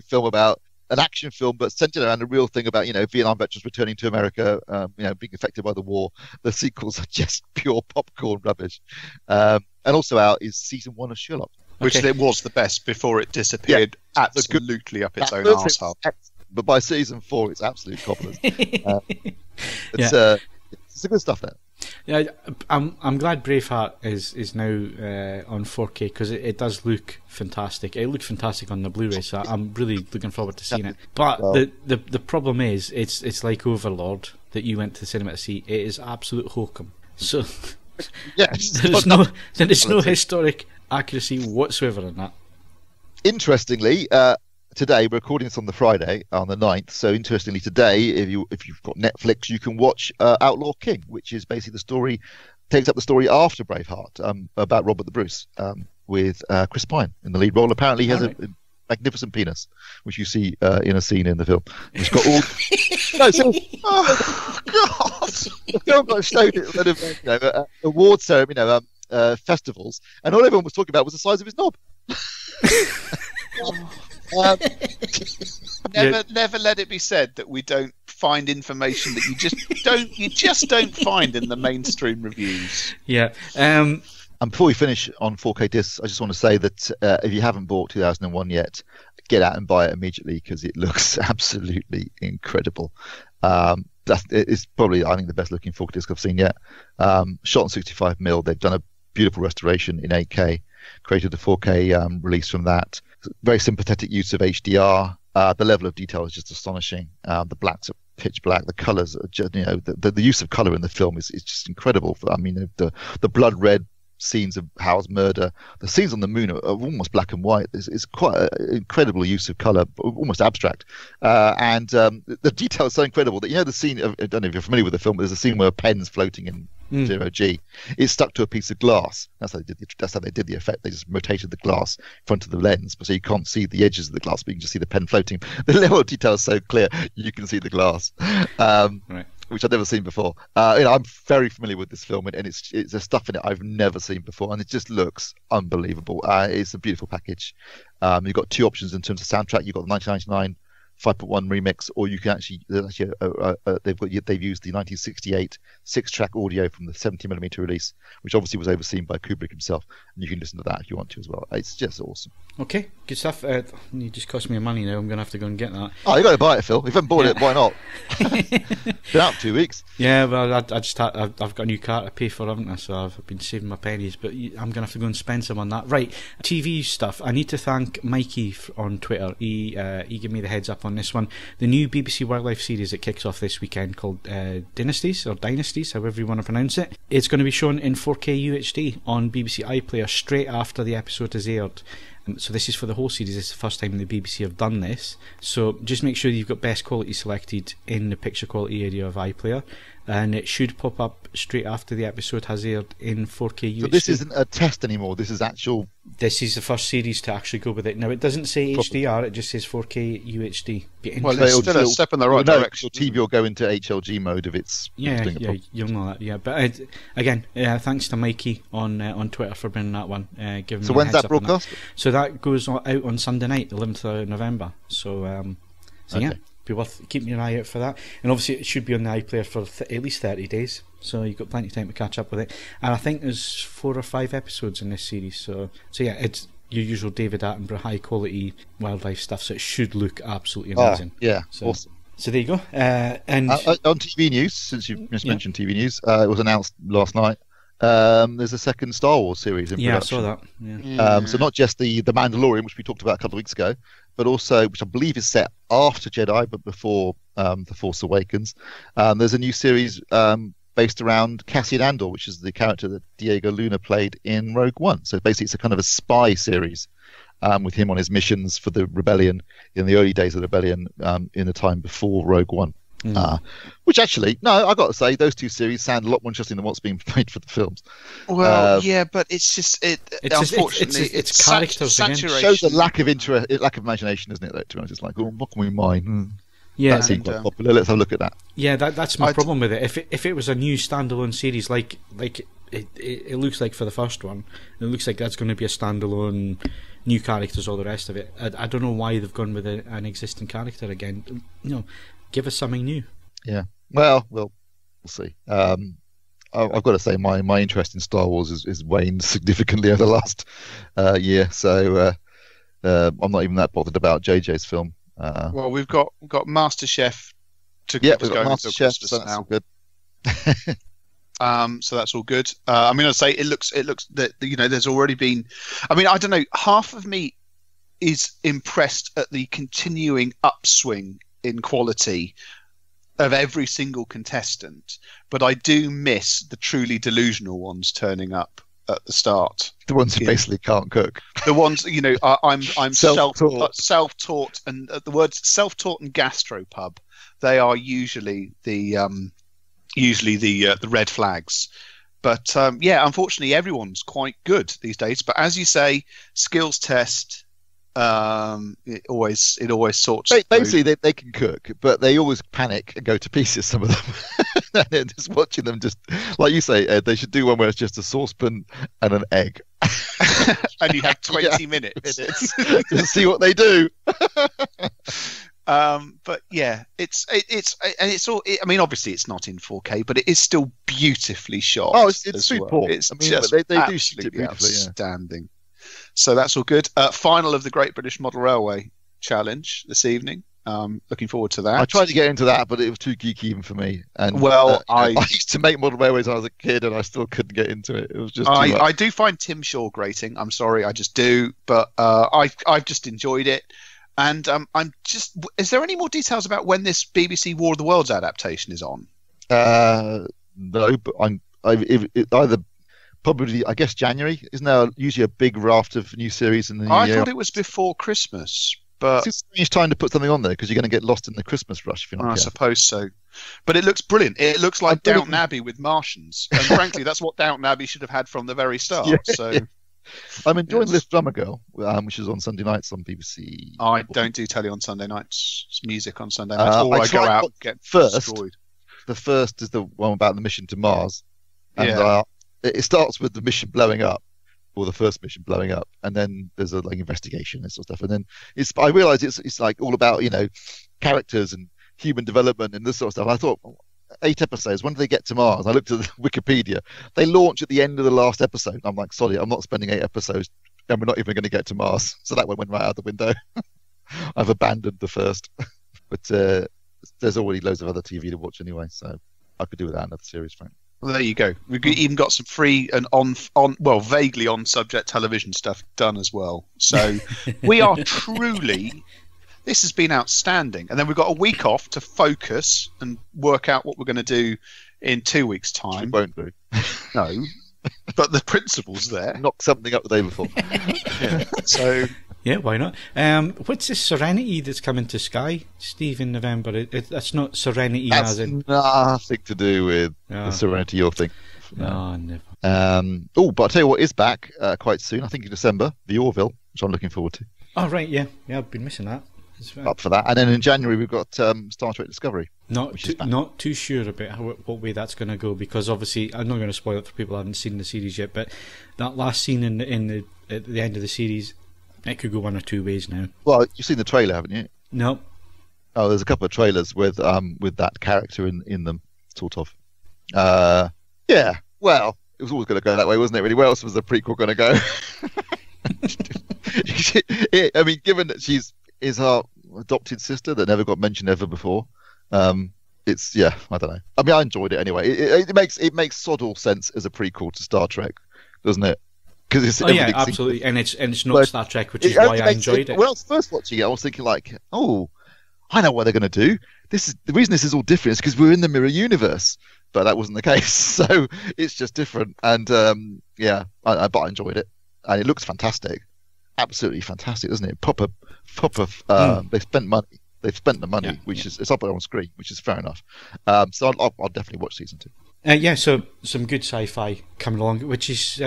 film about an action film, but centered around a real thing about, Vietnam veterans returning to America, being affected by the war. The sequels are just pure popcorn rubbish. And also out is season 1 of Sherlock, which it was the best before it disappeared absolutely up its own arsehole. But by season 4, it's absolute cobblers. It's the good stuff there. Yeah, I'm glad Braveheart is now on 4K because it does look fantastic. It looked fantastic on the Blu-ray, so I'm really looking forward to seeing it. But the problem is, it's like Overlord that you went to the cinema to see. It is absolute hokum. So yes, there's no historic accuracy whatsoever in that. Interestingly, today we're recording this on the Friday, on the 9th. So interestingly, today, if you've got Netflix, you can watch Outlaw King, which is basically takes up the story after Braveheart, about Robert the Bruce, with Chris Pine in the lead role. Apparently, he has a magnificent penis, which you see in a scene in the film. It's got all. Oh God! The film got showed at award ceremony, festivals, and all everyone was talking about was the size of his knob. Never let it be said that we don't find information that you just don't find in the mainstream reviews. Yeah. And before we finish on 4K discs, I just want to say that if you haven't bought 2001 yet, get out and buy it immediately because it looks absolutely incredible. It's probably, I think, the best looking 4K disc I've seen yet. Shot on 65mm, they've done a beautiful restoration in 8K, created a 4K release from that. Very sympathetic use of HDR. The level of detail is just astonishing. The blacks are pitch black. The colours are just, the use of colour in the film is just incredible. I mean, the blood red scenes of Howard's murder. The scenes on the moon are almost black and white. It's quite an incredible use of color, almost abstract. And the detail is so incredible that, the scene of, I don't know if you're familiar with the film, but there's a scene where a pen's floating in zero G. It's stuck to a piece of glass. That's how they did the effect. They just rotated the glass in front of the lens, so you can't see the edges of the glass, but you can just see the pen floating. The level of detail is so clear, you can see the glass. Right. Which I've never seen before. I'm very familiar with this film, and it's there's stuff in it I've never seen before, and it just looks unbelievable. It's a beautiful package. You've got two options in terms of soundtrack. You've got the 1999 5.1 remix, or you can actually they've used the 1968 6-track audio from the 70mm release, which obviously was overseen by Kubrick himself, and you can listen to that if you want to as well. It's just awesome. Okay, good stuff. You just cost me money now. I'm going to have to go and get that. Oh, you got to buy it, Phil. If you haven't bought it, why not? Been out 2 weeks. Yeah, well, I've got a new car to pay for, haven't I? So I've been saving my pennies, but I'm going to have to go and spend some on that. Right, TV stuff. I need to thank Mikey on Twitter. He gave me the heads up on this one. The new BBC Wildlife series that kicks off this weekend, called Dynasties, however you want to pronounce it. It's going to be shown in 4K UHD on BBC iPlayer straight after the episode is aired. So this is for the whole series. It's the first time the BBC have done this. So just make sure you've got best quality selected in the picture quality area of iPlayer, and it should pop up straight after the episode has aired in 4K UHD. So this isn't a test anymore. This is actual. This is the first series to actually go with it. Now, it doesn't say HDR, it just says 4K UHD. Well, it's still a step in the right direction. Your TV will go into HLG mode if it's you'll know that. Yeah, but again, thanks to Mikey on Twitter for bringing that one. Giving so me when's that broadcast? So that goes out on Sunday night, the 11th of November. So okay. Yeah, be worth keeping your eye out for that. And obviously, it should be on the iPlayer for at least 30 days. So you've got plenty of time to catch up with it. And I think there's 4 or 5 episodes in this series. So yeah, it's your usual David Attenborough high quality wildlife stuff. So it should look absolutely amazing. Awesome. So there you go. And on TV news, since you just mentioned TV news, it was announced last night. There's a second Star Wars series in production. Yeah, I saw that. So not just the Mandalorian, which we talked about a couple of weeks ago, but also, which I believe is set after Jedi, but before The Force Awakens. There's a new series based around Cassian Andor, which is the character that Diego Luna played in Rogue One. So basically, it's a kind of a spy series with him on his missions for the rebellion in the early days of the rebellion in the time before Rogue One. Which actually, no, I've got to say, those two series sound a lot more interesting than what's being made for the films. Well, yeah, but it's just unfortunately, it's characters saturation. It shows a lack of interest, lack of imagination, isn't it? Though, to be honest, it's like, what can we mine? Yeah, that seems quite popular. Let's have a look at that. Yeah, that's my problem with it. If it was a new standalone series, like it looks like for the first one, it looks like that's going to be a standalone, new characters, all the rest of it. I don't know why they've gone with an existing character again. Give us something new. Yeah. Well, we'll see. I've got to say, my interest in Star Wars is waned significantly over the last year. So I'm not even that bothered about JJ's film. Well, we've got MasterChef to keep us going until Christmas now. Good. So that's all good. I'd say it looks that there's already been. I don't know. Half of me is impressed at the continuing upswing in quality of every single contestant, but I do miss the truly delusional ones turning up at the start. The ones who basically can't cook. The ones, I'm self-taught, and the words self-taught and gastropub, they are usually the red flags. But unfortunately, everyone's quite good these days. But as you say, skills test. It always sorts. Basically, they can cook, but they always panic and go to pieces. Some of them, and just watching them, just like you say, Ed, they should do one where it's just a saucepan and an egg, and you have 20 minutes to see what they do. But yeah, it's all. Obviously, it's not in 4K, but it is still beautifully shot. Oh, it's super. Well. It's just they do shoot it beautifully, outstanding. Yeah. So that's all good. Final of the Great British Model Railway Challenge this evening. Looking forward to that. I tried to get into that, but it was too geeky even for me. And I used to make model railways when I was a kid, and I still couldn't get into it. It was just. I do find Tim Shaw grating. I'm sorry, I just do. But I've just enjoyed it. And I'm just. Is there any more details about when this BBC War of the Worlds adaptation is on? No, but either probably, I guess, January. Isn't there usually a big raft of new series in the new year? I thought it was before Christmas, but it's a strange time to put something on there because you're going to get lost in the Christmas rush if you're not I careful. suppose so. But it looks brilliant. It looks like Downton Abbey with Martians, and frankly, that's what Downton Abbey should have had from the very start. Yeah. So I'm enjoying Lift Drummer Girl, which is on Sunday nights on BBC. I don't do telly on Sunday nights. It's music on Sunday nights, or I go out and get destroyed. The first is the one about the mission to Mars, and Yeah. it starts with the mission blowing up, or the first mission blowing up, and then there's a investigation and sort of stuff, and then I realise it's like all about characters and human development and this sort of stuff. I thought 8 episodes. When do they get to Mars? I looked at the Wikipedia. They launch at the end of the last episode. I'm like, sorry, I'm not spending 8 episodes, and we're not even going to get to Mars. So that one went right out the window. I've abandoned the first, but there's already loads of other TV to watch anyway, so I could do without another series, frankly. Well, there you go. We've even got some free and vaguely on subject television stuff done as well. So we are truly. This has been outstanding. And then we've got a week off to focus and work out what we're going to do in 2 weeks' time. We won't do. No, but the principle's there. Knock something up the day before. Yeah. So. Yeah, why not? What's this Serenity that's coming to Sky, Steve, in November? That's not Serenity That's as in... nothing to do with the Serenity you're thinking. No, never. But I'll tell you what is back quite soon, I think in December, the Orville, which I'm looking forward to. Oh, right, yeah. Yeah, I've been missing that. Up for that. And then in January we've got Star Trek Discovery. Not too sure about what way that's going to go, because obviously I'm not going to spoil it for people who haven't seen the series yet, but that last scene at the end of the series, it could go one or two ways now. Well, you've seen the trailer, haven't you? No. Oh, there's a couple of trailers with that character in them, sort of. Yeah. Well, it was always going to go that way, wasn't it? Really, where else was the prequel going to go? I mean, given that she's our adopted sister that never got mentioned ever before, it's I don't know. I mean, I enjoyed it anyway. It makes sod all sense as a prequel to Star Trek, doesn't it? It's absolutely, and it's not Star Trek, which is why I enjoyed it. When I was first watching it, I was thinking like, oh, I know what they're going to do. The reason this is all different is because we're in the mirror universe, but that wasn't the case. So it's just different, and but I enjoyed it, and it looks fantastic, absolutely fantastic, doesn't it? Proper. They spent money. They've spent the money, which is it's up on screen, which is fair enough. So I'll definitely watch season 2. So some good sci-fi coming along, which is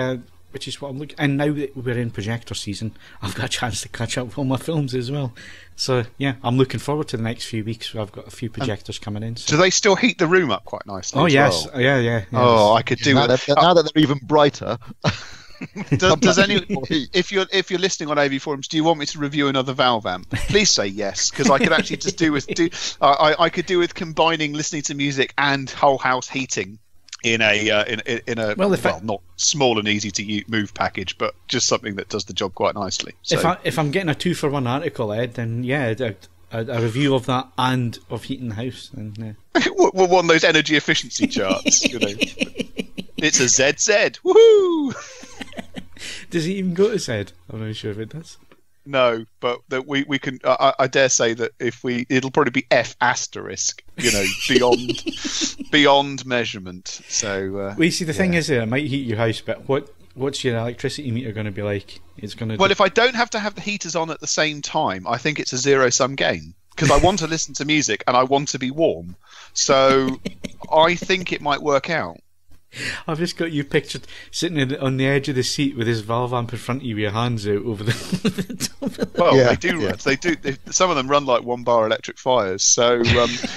what I'm looking. And now that we're in projector season, I've got a chance to catch up with all my films as well. So yeah, I'm looking forward to the next few weeks. I've got a few projectors coming in. So. Do they still heat the room up quite nicely? Oh yes, well? Yeah. Oh, I could do now it. Now that they're even brighter. Does any if you're listening on AVForums, do you want me to review another Valve amp? Please say yes, because I could actually just I could do with combining listening to music and whole house heating in a not small and easy to move package, but just something that does the job quite nicely. So. If I'm getting a 2-for-1 article, Ed, then a review of that and of heating the house. And, one of those energy efficiency charts, It's a ZZ. Woohoo! Does it even go to Z? I'm not sure if it does. No, but that we can. I dare say that it'll probably be F asterisk. Beyond measurement. So. Well, you see, the thing is, it might heat your house, but what's your electricity meter going to be like? It's going to. Well, if I don't have to have the heaters on at the same time, I think it's a zero-sum game. Because I want to listen to music and I want to be warm, so I think it might work out. I've just got you pictured sitting on the edge of the seat with this valve amp in front of you with your hands out over the top of the... Well, yeah, they do run. They do. Some of them run like 1-bar electric fires. So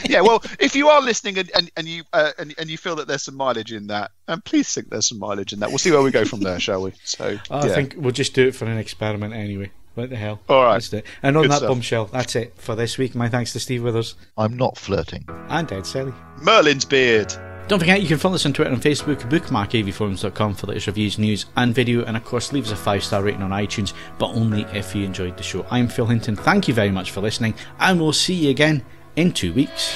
yeah. Well, if you are listening and you feel that there's some mileage in that, and please think there's some mileage in that. We'll see where we go from there, shall we? So I think we'll just do it for an experiment anyway. What the hell? All right. Let's do it. And on Good that stuff. bombshell, that's it for this week. My thanks to Steve Withers. I'm not flirting. And Ed Selley. Merlin's beard. Don't forget you can follow us on Twitter and Facebook, bookmark AVForums.com for latest reviews, news and video, and of course leave us a 5-star rating on iTunes, but only if you enjoyed the show. I'm Phil Hinton, thank you very much for listening, and we'll see you again in 2 weeks.